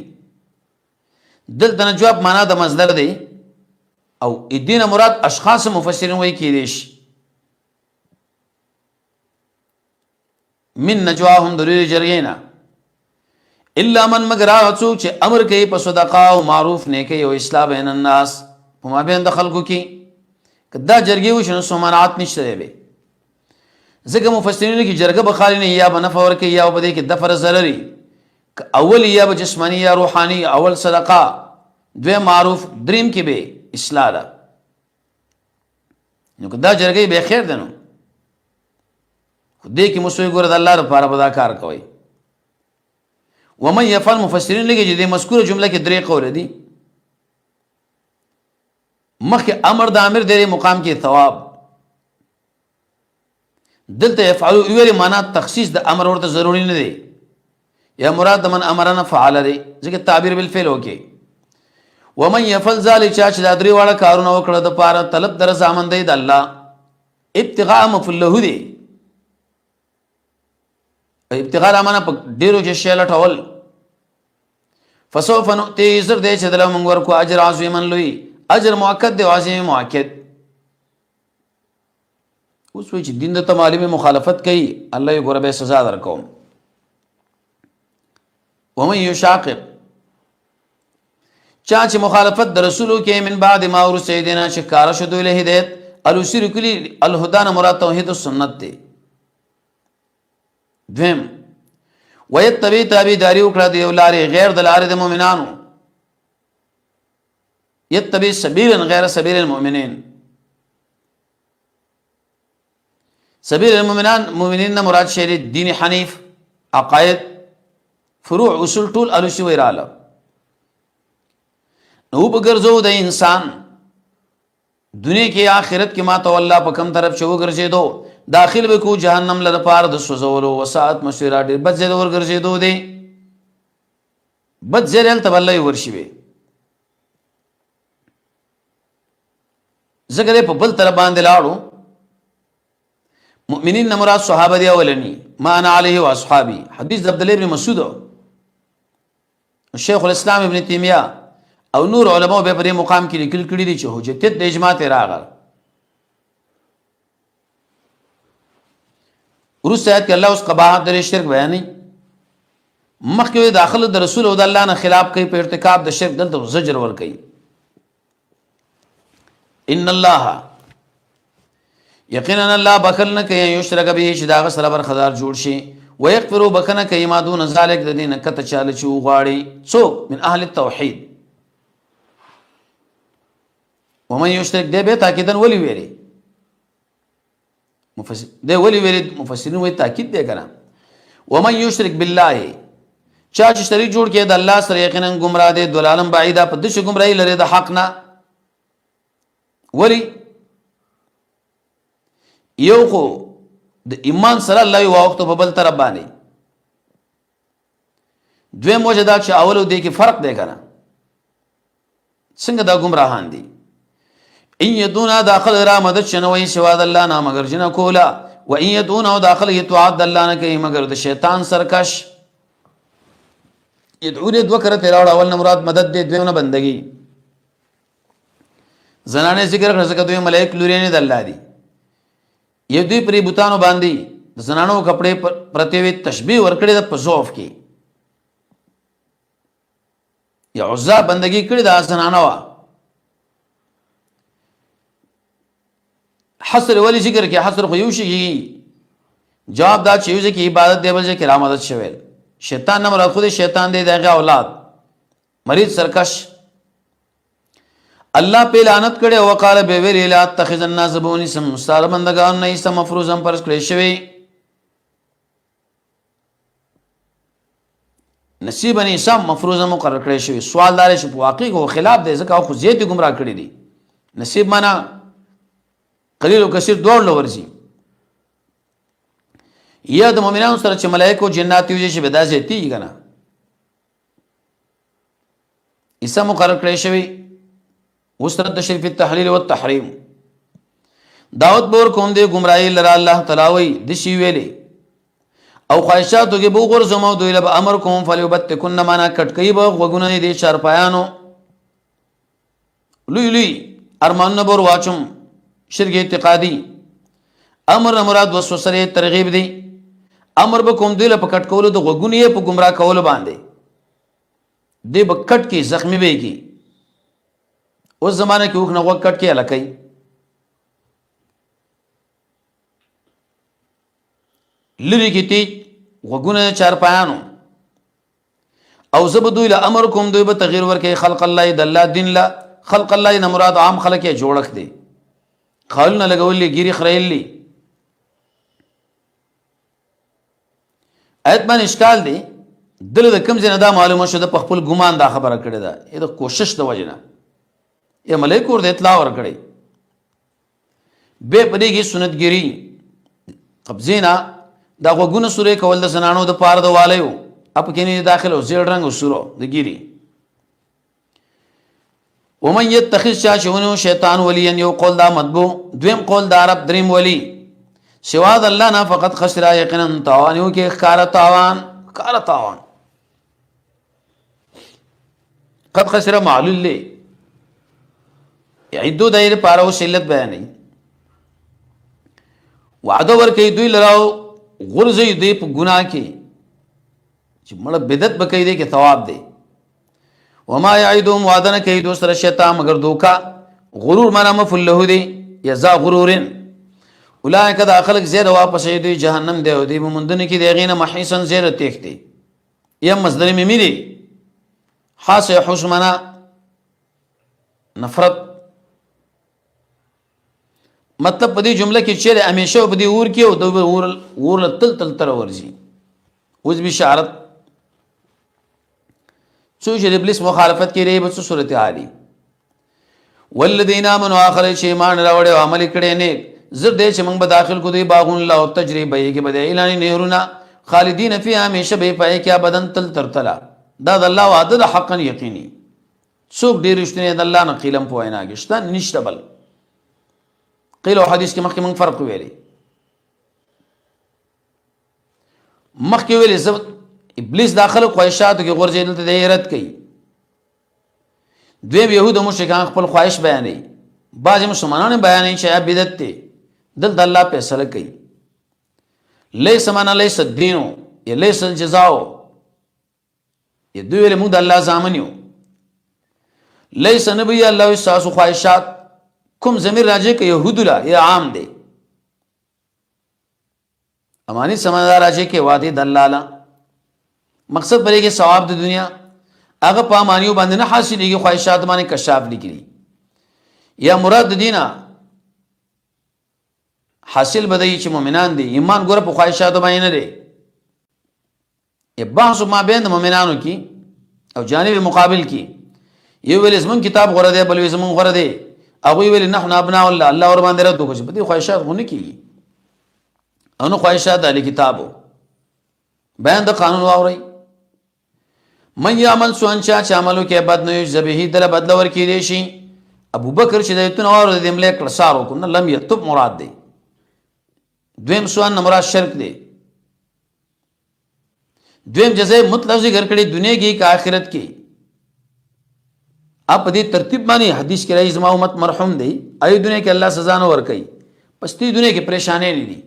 دل د نجوا معنا د مصدر دی او ادینه مراد اشخاص مفسرین وایي کې دي من نجواهم ضروري جرګینا الا من مگر هغه چې امر کوي په صدقه او معروف نیکی او اصلاح بین الناس په مابین د خلکو کې کدا جرګي وشنو سمانات نشته دی ځکه مفسرین کې جرګه بخاری نه یا بنفع ورکي یا په دې کې دفر ضرري اول یا به جسمانی یا روحانی اول صدقه دوی معروف دریم کې به اصلاح ده نو که دا جرګې به خیر ده نو دې کې مسوي ګور د الله لپاره به دا کار کوي ومن يفعل مفسرین لګي چې د مذکوره جمله کې درې قول دي مخکې امر د امر د مقام کې ثواب دلته يفعلوا ویلي معنا تخصیص د امر ورته ضروری نه دی یا مراد من امرنا فعل دی ځکه تعبیر بالفعل وکي ومن يفعل ذلك چې دا درې واړه کارونه وکړه د پاره طلب در زامن دی د الله ابتغاء مفله دی ابتغاء معنا په ډیرو کې شی لټول فسوف نؤتي زر دې چې دلته موږ ورکو اجر عظیم لوی اجر مؤکد دی عظیم مؤکد اوس وی چې دین د تعلیم مخالفت کوي الله یې ګوره به سزا درکوم ومن یشاقق چا چې مخالفت د رسولو کې من بعد ما ورسیدنا چې کار شدو له هدایت الوسیر کلی الهدى مراد توحید او سنت دی دویم ويتبع تابعداري وکړه دی ولاره غیر د لارې د مؤمنانو يتبع سبيلا غیر سبيل المؤمنين سبيل المؤمنان مؤمنین مراد شری دین حنیف عقاید فروع اصول ټول الوسی ویراله نو بغرزو د انسان دنیا کې آخرت کې ما ته الله په کم طرف شو ګرځېدو داخل به کو جهنم لره پار د سوزولو وسات مشوره ډېر بد زید ور ګرځېدو دی بد زید ته الله ورشي وي زګره په بل تر باندې لاړو مؤمنین مراد صحابه دی اولنی ما انا علیه واصحابی حدیث عبد الله ابن مسعود شیخ الاسلام ابن تیمیہ او نور علماء به په مقام کې لیکل کړي دي چې حجت د اجماع ته راغله ورسته آیت کې الله اوس قباحت د شرک بیانې مخکې داخله د رسول او د الله نه خلاف کوي په ارتکاب د شرک دلته زجر ور کوي ان الله یقینا الله بخل نه کوي یشرک به چې دا سره برخدار جوړ شي ويغفر بکنه کوي ما دون ذلک د دین کته چاله چې وغاړي څوک من اهل التوحید ومن یشرک ده به تاکیدن ولی ویری مفسر ده ولی ویری مفسرین وی تاکید دی کنه ومن یشرک بالله چا چې شریک جوړ کړي د الله سره یقینا گمراه دي دلالم بعیدا په دشه گمراهی لري د حق نه ولی یو خو د ایمان سره الله یو وخت په بل طرف باندې دوی موجودات چې اولو دی کې فرق دی کنه څنګه دا گمراهان دي ان يدونا داخل را مدد شنوي سوا د الله نه مگر جن کولا و ان يدونا داخل يتعد الله نه کوي مگر د شیطان سرکش يدعون دو کرته راول اول مراد مدد دي دوی نه بندگی زنانه ذکر کړه ځکه دوی ملائک لوري نه د الله دي یو دوی پری بوتانو باندې د زنانو کپڑے پرتیوي تشبیه ورکړي د پزوف کې یا عزا بندگی کړي د زنانو حصر ولی ذکر کې حصر خو یو شي جواب دا چې یو ځکه عبادت دی بل ځکه کرامت شویل شیطان نه مراد خود شیطان دی دغه اولاد مریض سرکش الله په لعنت کړي او قال به ویل لا تخذ الناس بوني سم مستار بندگان نه سم مفروزم پر کړی شوی نصیب نه سم مفروزم مقرر کړی شوی سوال دار شي په واقع او خلاف دی ځکه خو زیات گمراه کړی دي نصیب معنا قلیل او کثیر دوړ لورځي یا د مؤمنانو سره چې ملائکه او جنات یو شي به دا زیاتی کنه عیسی مقرر کړی شوی وسرت شریف التحلیل والتحریم دعوت بور کوم دی گمراهی لرا الله تعالی وی د شی ویلي او خواہشاتو کې بو غور زمو دوی له امر کوم فلیبتکن معنا کټکې به وګونه دي چار پایانو لوی لوی ارمان نبر واچم شرک اعتقادی امر مراد وسوسه ترغیب دی امر به کوم دی له پکټ کولو د وګونه په گمراه کولو باندې دی بکټ کې زخمی به کی اوس زمانه کې وښنه وکټ کې الکای لری کی تی وګونه چار پایانو او زبدو الى امر کوم دوی به تغییر ورکه خلق الله د الله دین لا خلق الله نه مراد عام خلق یې جوړک دي خالونه لګولې ګيري خړېلې ایت باندې اشکال دی دل د کم زنه دا معلومه شو د خپل ګمان دا خبره کړې ده دا کوشش د وجنه یا ملائکه ور د اطلاع ور کړې به پدې کې سنت ګيري قبضینا دا وګونه سورې کول د زنانو د پاره د واليو اپ کې نه داخله زیړ رنگ وسورو د ګيري ومن يتخذ شاشونو شیطان وليا یو قول دا مطبوع دویم قول دا رب دریم ولی سوا د الله نه فقط خسر یقینا تاوان یو کې ښکار تاوان قد خسر معلول له یعدو دایره پاره وسلت بیانې وعده ور کوي دوی لراو غرزي دی په ګناه کې چې مړه بدعت بکې دی کې ثواب دی وما يعيدهم وعدنا کوي دوسر شیطان مگر دوکا غرور معنا مفعول له دی یزا غرورن اولئک دا خلق زیر واپس دی جهنم دی او دی مندن کې دی غینه محیسن زیر تختی یم مصدر میری حاس حسمنا نفرت مطلب په دې جمله کې چې همیشه په دې اور کې او د اور تل تر ورځي اوس بشارت څو چې ابلیس مخالفت کوي په صورت حالي والذین آمنوا اخر چې ایمان راوړ او عمل کړي نه زر دې چې موږ به داخل کو دی باغون الله او تجربه یې کې به اعلان نهرونه خالدین فیها همیشه به پای کې ابدن تل تلا دا د الله وعده د حقا یقیني څوک ډیر رښتینی د الله نه قیلم په وینا کېشته نشته بل قیل او حدیث کې مخکې موږ فرق ویلي مخکې ویلي ابلیس داخله خواهشاتو کې غورځېدل ته د رد کوي دوی يهود او مشرکان خپل خواهش بیانوي بعض مسلمانان بیانوي چې بدعت دی دل د الله فیصله کوي ليس من ليس الدين ليس الجزاء دوی له موږ د الله ځامنیو ليس نبي الله وساسو خواهشات کوم زمير راځي کې يهود لا یا عام دی اماني سمندر راځي کې وادي دلاله مقصد پرې کې ثواب د دنیا هغه په مانیو باندې نه حاصلېږي خواهشات باندې کشاف لیکلي یا مراد دینه حاصل بدایي چې مؤمنان دي ایمان ګوره په خواهشات باندې نه دي بحث ما بین مؤمنانو کې او جانب مقابل کې یو ویل زمون کتاب غره دی بل زمون غره دی هغه ویل نحن ابناء الله ور باندې رد کوي په دې خواهشات غونې کې او نو خواهشات د کتابو بیان د قانون واوري من يعمل سوءا چې عملو کې بد نه یو ذبیح دل بدل ور کې دي شي ابو بکر چې دایتون اور د ملک کړسار وکم نه لم یتب مراد دی دویم سوء مراد شرک دی دویم جزاء مطلق ذکر کړي دنیا کې کا آخرت کې اپ دې ترتیب باندې حدیث کې راځي زما امت مرحوم دی ای دنیا کې الله سزا نه ور کوي پس دې دنیا کې پریشانې نه دي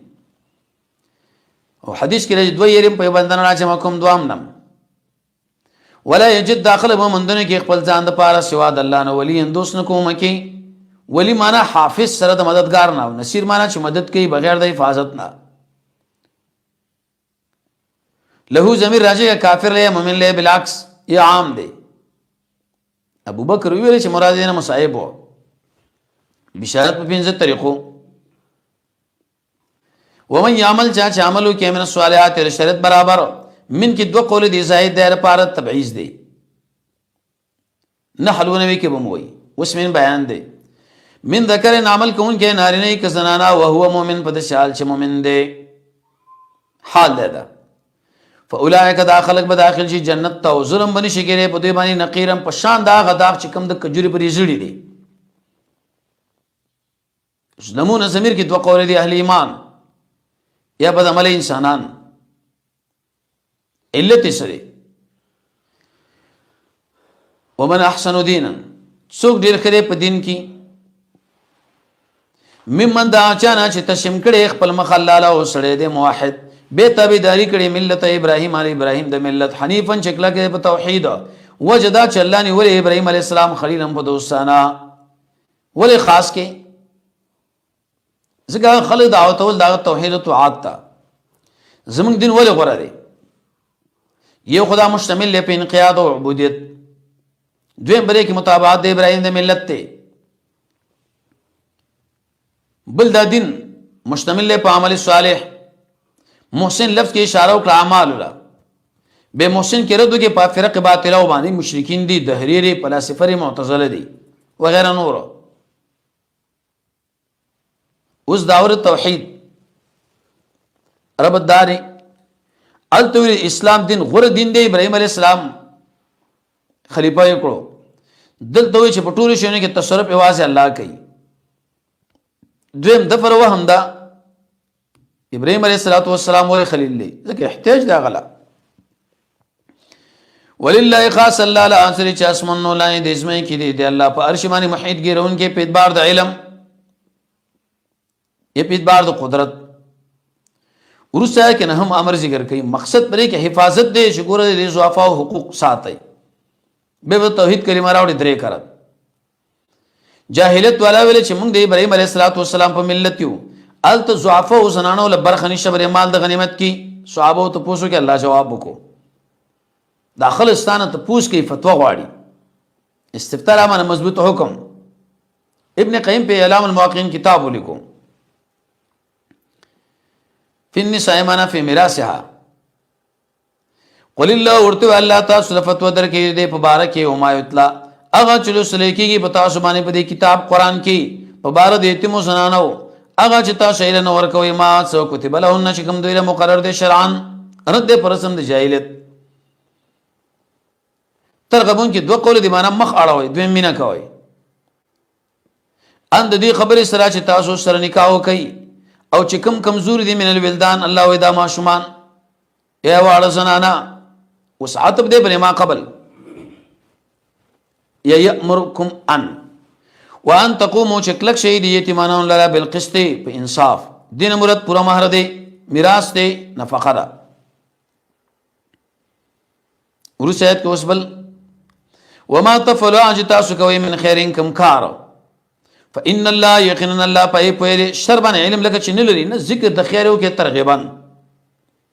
او حدیث کې راځي دوی يرم په بندن راځي کوم دوام نم ولا یجد داخل مومندونه کې خپل ځان د پاره سوا د الله نه ولی اندوس نه کوم کې ولی معنا حافظ سره د مددگار نه نصير معنا چې مدد کوي بغیر د حفاظت نه له ضمیر راځي کافر له مؤمن له بالعکس یا عام دی ابو بکر ویل چې مراد یې نه مصائب وو بشارت په پنځه طریقو ومن يعمل چې عملو کې من الصالحات شرط برابر من کې دو قول دي زائد دائره پاره تبعیض دی نحلو نبی کې بموي وسمن بیان دی من ذکر عمل کون کې نارینه کې زنانا او هو مؤمن په شال چې مؤمن دی حال ده فاولئک داخلك بداخل شي جنت ته ظلم بني شي کې په دې باندې نقیرم په شان دا غدا چې کم د کجوري پرې زړی دی نمونه زمير کې دو قول دي اهل ایمان یا بد عمل انسانان علت سره ومن احسن دینا څوک ډیر خره په دین کې ممن دا چانه چې تشم کړي خپل مخلاله او سړی د موحد به تابعداري کړي ملت ابراهيم عليه ابراهيم د ملت حنیفن شکل کې په توحید وجدا چلانی ول ابراهيم عليه السلام خلیلم په دوستانه ول خاص کې ځکه خلک دعوت ول دا توحید او طاعت تا زمونږ دین ولې غوره دی؟ یو خدا مشتمل دی په انقیاد او عبودیت، دویم بری کې مطابقت د ابراهیم د ملت دی، بل دا دین مشتمل دی په عمل صالح. محسن لفظ کې اشاره وکړه اعمال ولا به محسن کې رد کې په فرق باطله او باندې مشرکین دي، دهریری، فلاسفه، معتزله دي وغیرہ نور. اوس داور توحید رب الدار التوی اسلام دین غره دین دی. ابراهیم علیه السلام خلیفہ یې کړو، دلته وی چې په ټولو شیانو کې تصرف یوازې الله کوي. دویم دفر وهم دا ابراهیم علیه السلام وی خلیل دی ځکه احتیاج دا غلا. ولله خاص الله لا انصر چې اسمن نو لای د اسمه کې دی الله په عرش باندې محیط ګرون کې په اعتبار د علم، یې په اعتبار د قدرت. ورسره کې نه هم امر ذکر کوي، مقصد پرې کې حفاظت دی چې ګوره د ضعفا او حقوق ساتي. به توحید کلمه راوړي درې کړه. جاهلیت والا ویل چې موږ د ابراهیم علیه السلام په ملت یو، الته ضعفا او زنانو له برخه نشه بر مال د غنیمت کی. صحابه ته پوښتنه کې الله جواب وکړو، داخل استانه ته پوښ کې فتوا غواړي. استفتاء امانه مضبوط حکم. ابن قیم په اعلام الموقعین کتاب ولیکو فی النساء معنا فی میراثها. قل الله ورته الله تاسو فتوا درکې دې په بارکه او ما یتلا هغه چلو سلیکيږي په تاسو باندې په دې کتاب قران کې په بار د یتیمو زنانو هغه چې تاسو یې نه ورکوي ما څو کتب لهن چې کوم دوی له مقرر دي شرعن رد پرسم د جاهلیت. ترغبون کې دوه قول دي معنا مخ اړوي دوی مینا کوي. اند دې خبره سره چې تاسو سره نکاح کوي او چې کم کمزور دي من الولدان الله ودا ما شومان یا واړه زنانا وسعت بده بل ما قبل یا یامرکم ان وان تقوموا چکلک شهید یتیمانو لرا بالقسط په انصاف. دین مراد پورا مہر دی، میراث دی، نفقه ده. ورسایت کو اسبل وما تفعلوا اجتا سکوي من خير کم کار فان الله یقینا الله پای په شر باندې علم لکه چې نه لري نه ذکر د خیر او کې ترغیبان.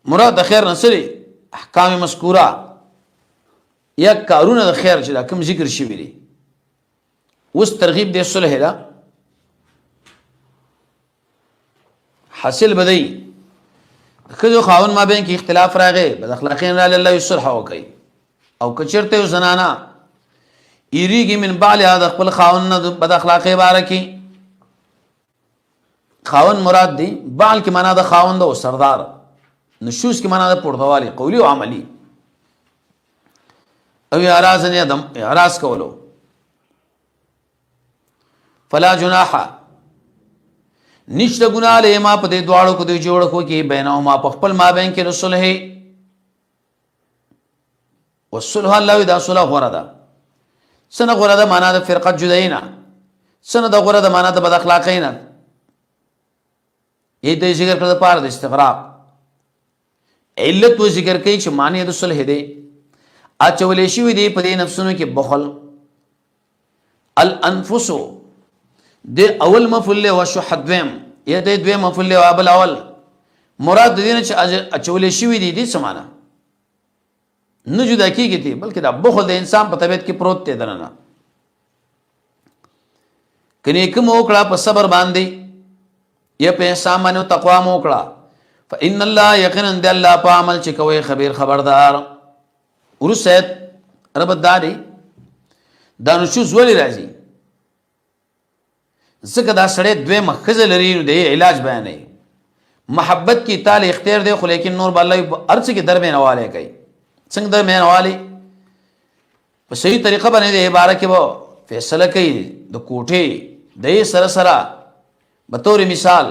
مراد د خیر نسري احکام مذکوره یا کارونه د خیر چې کوم ذکر شي ویلي. اوس ترغیب د صلح ده حاصل بدی خو خاون ما بین کې اختلاف راغی بد اخلاقین را الله یصلح وکي او کچرته زنانا ایریږي من بعل هذا خپل خاون نه بد اخلاقی بارکی. خاون مراد دی بعل کې معنا د خاوند او سردار، نشوز کې معنا د پردوالي قولی او عملی او اراز نه ادم اراز کولو. فلا جناح نشته ګناه له ما په دې دواړو کو دی جوړ کو کې بینهما په خپل ما بین کې رسول ہے والصلح الله اذا صلح غردا سنه غردا معنا د فرقه جداینا سنه د غردا معنا د بد اخلاقینا. یې د ذکر کړه پاره د استغراق علت و ذکر کوي چې معنی د صلح دی اچولې شي دی په دې نفسونو کې بخل. الانفس د اول مفعول له وشح دویم یا د دویم مفعول له ابل اول مراد دې نه چې اچولې شي دی دې سمانه نه جدا کیږي دي بلکې دا بخل د انسان په طبیعت کې پروت دی دنه. کني کوم وکړه په صبر باندې یا په سامان او تقوا مو وکړه فإن الله یقینا د الله په عمل چې کوي خبير خبردار. ورسید رب داري دا نو شو زولي راځي ځکه دا سړی دوی مخزه لري د علاج بیانې محبت کی تعالی اختیار دی خو لیکن نور بالله ارڅ کې درمنواله کوي. څنګه درمنواله په صحیح طریقه باندې د عبارت کې وو فیصله کوي د کوټه د سره سره به تور مثال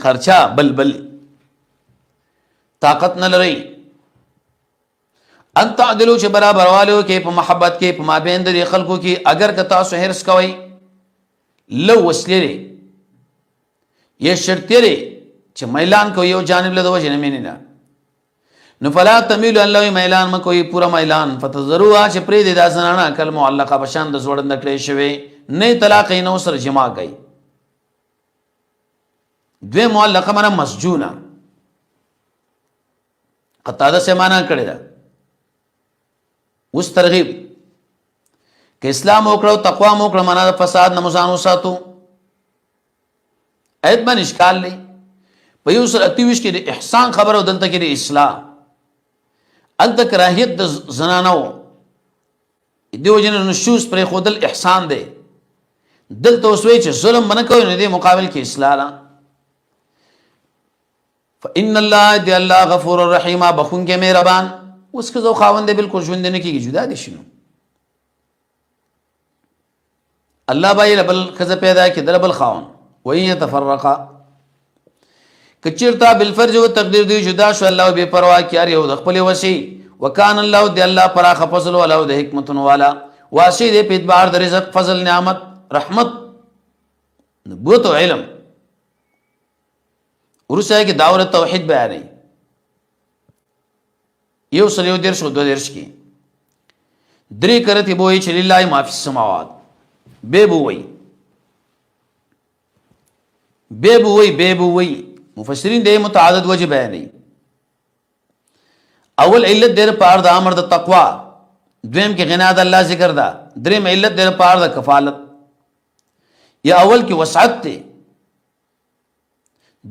خرچا بلبل طاقت نه لري انت عدلو چې برابر والو کې په محبت کې په مابین د خلکو کې اگر که تاسو هرڅ کوي لو وسلري یا شرط لري چې میلان کوي یو جانب له دوه جنمین نه نو فلا تمیل الله میلان مکوې پورا میلان فتذروا چې پرې د داسنانه کلمه معلقه بشان د زوړند کړې شوی نه طلاق نه سر جما کوي دویم معلقه معنا مسجونه، قطاده سے معنا کړی دا. اوس ترغیب که اسلام وکړو تقوا مو وکړو معنا د فساد نه مو ځان وساتو. ایت باندې اشکال دی په یو سره 28 کې د احسان خبره دلته کې د اصلاح الته کراهیت د زنانو دیو جن نشوز پر خودل احسان دی. دلته وسوي چې ظلم باندې کوي نه دی مقابل کې اصلاح لا. فإن الله دی الله غفور الرحیم بخون کې مهربان. اوس که زو خاوند دی بالکل ژوند نه کیږي جدا دي شنو الله بای لبل خزه پیدا کې دربل خاون وای يتفرقا کچرتا بالفرج و تقدیر دی جدا شو الله بے پروا کیار یو د خپل وسی وکان الله دی الله پراخ فضل والا د حکمت والا واسی دی په اعتبار د رزق فضل نعمت رحمت نبوت و علم. ورسه کې داور توحید بیانې یو سلیو دیر شو دو درش کی درې کرتی بوئی چې لله ما فی السماوات بے بوئی مفسرین دې متعدد وجه بیانې. اول علت دیر پار د امر د تقوا، دویم کې غنا د الله ذکر دا، دریم علت دیر پار د کفالت. یا اول کې وسعت ته،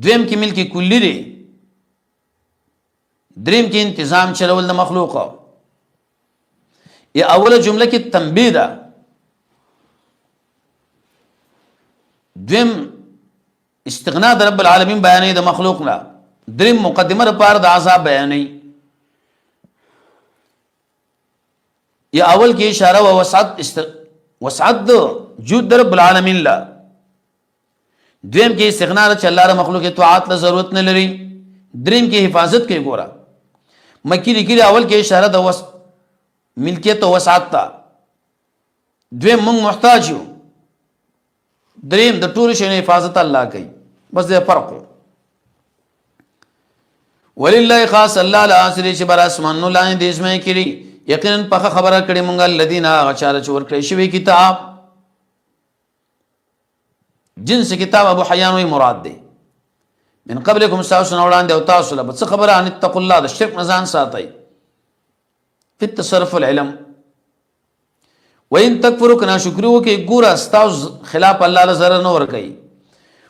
دویم کې ملک کلی دی، دریم کې انتظام چلول د مخلوق. یا اول جمله کې تنبیه ده، دویم استغنا د رب العالمین بیانې د مخلوق نه، دریم مقدمه لپاره د عذاب بیانې. یا اول کې اشاره او وسعت د جود د رب العالمین لا، دویم کې استغنا چې الله ر مخلوق اطاعت له ضرورت نه لري، دریم کې حفاظت کوي. ګوره مکی لیکي اول کې اشاره د ملکیت او وسعت ته، دویم موږ محتاج یو، دریم د ټول شی حفاظت الله کوي. بس دې فرق. ولله خاص الله الاسر چې بر اسمان نو لاندې دیش مې کړي یقینا په خبره کړي مونږ الذين غچاله چور کړی شوی کتاب جنس کتاب ابو حیان وی مراد دی من قبلكم ساسن وړاندې او تاسو له څه خبره ان اتقوا الله د شرک نزان ساتي په تصرف العلم. وان تکفروا کنا شکرو کې ګور استاز خلاف الله له zarar نه ور کوي.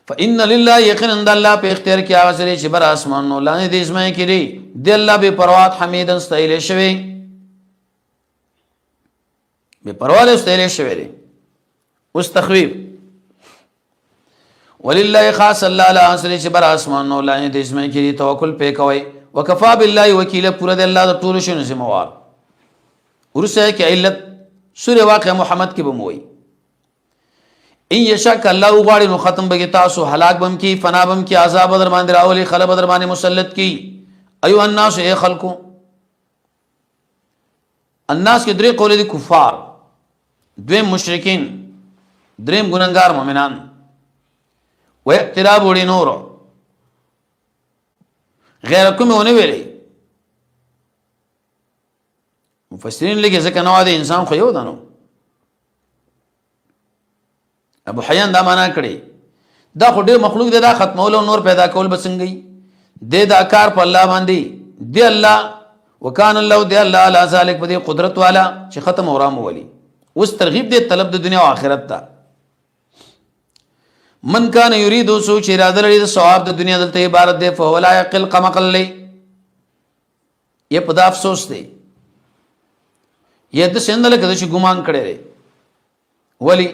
فان لله یقینا الله په اختیار کې هغه سره چې بر اسمان نو لاندې د اسماء کې دی د الله به پروات حمیدن استایل شوی به پرواله استایل شوی دی. اوس تخویب ولله خاص الله لا سره چې بر اسمان نو لاندې د اسماء کې دی توکل په کوي وکفا بالله وکیل پر د الله د ټول شنو زموار. ورسه کې علت سوره واقع محمد کې بموي ان یشاء الله غواړي نو ختم بګی تاسو هلاک بم کی فنا بم کی عذاب در باندې راولي خلب در باندې مسلط کی. ایو الناس ای خلقو الناس کې درې قول دي کفار، دویم مشرکین، دریم ګناګار مؤمنان. و اعتراض وړي نور غیر کوم ونه ویلي مفسرین لګي ځکه نو د انسان خو یو دانو. ابو حیان دا معنا کړي دا خو ډېر مخلوق دی، دا ختمول او نور پیدا کول بسنګي د دا کار په الله باندې دی. الله وکان الله دی الله علی ذلک بدی قدرت والا چې ختم اورام ولي. اوس ترغیب دی طلب د دنیا او آخرت ته. من کان یرید سوچ اراده لري د ثواب د دنیا دلته عبارت دی فولا یقل قمقل یہ پدا افسوس دی یہ د سندل کده چې ګمان کړي ولی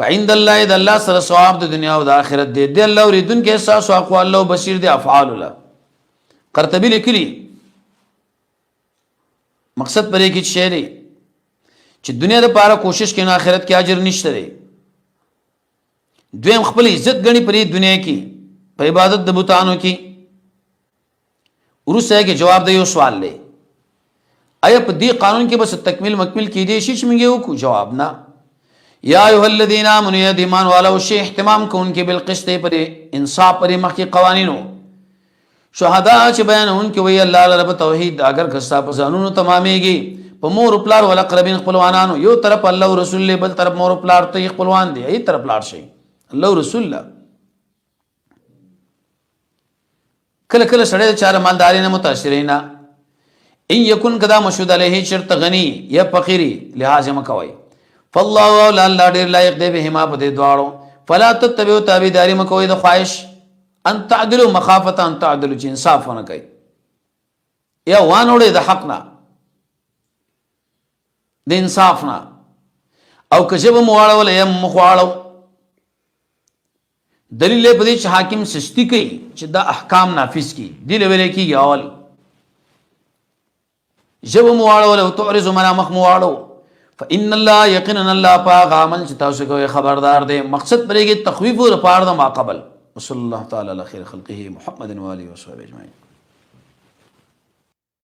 فعند الله اذا الله سره ثواب د دنیا او د آخرت دی. دی الله اوریدون کې احساس او اقوال الله بصیر دی افعال الله. قرطبی لیکلی مقصد پرې کې شعر چې دنیا لپاره کوشش کین آخرت کې اجر نشته دی. دویم خپل عزت غني پرې دنیا کې په عبادت د بوتانو کې. ورسره کې جواب دی یو سوال لې آیا په دې قانون کې بس تکمیل مکمل کې دي شي چې موږ یو کو جواب نه. یا ایها الذین آمنوا یا ایمان والو شی اهتمام کوونکې بالقسط پر انصاف پر مخکې قوانینو شهدا چې بیانون کې وی الله رب توحید اگر کستا په ځانونو تمامېږي په مور پلار ول اقربین خپلوانانو یو طرف الله او رسول له بل طرف مور پلار ته خپلوان دي ای طرف پلار شي الله او رسول الله کله کله سړی د چاره مالداري نه متاثرینا ان یکن کدا مشهود علیه شرط غنی یا فقیری لحاظ مکوي فالله اولا الله ډیر لایق دی به ما په دې دواړو فلا تتبعوا تابعداري مکوي د خواهش ان تعدلوا مخافه ان تعدلوا چې انصاف نه کوي یا وانوړي د حق نه د انصاف نه او کجب مواړو له مخواړو دلیل په دې چې حاکم سستی کوي چې دا احکام نافذ کړي دی له ویل کېږي اول جب مواړو له تعرض منا مخ مواړو فان الله یقینا الله پاک عمل چې تاسو کوي خبردار دی مقصد پرېږي تخویف او پاره د ما قبل وصلی الله تعالی علی خیر خلقه محمد و علیه و صحبه اجمعین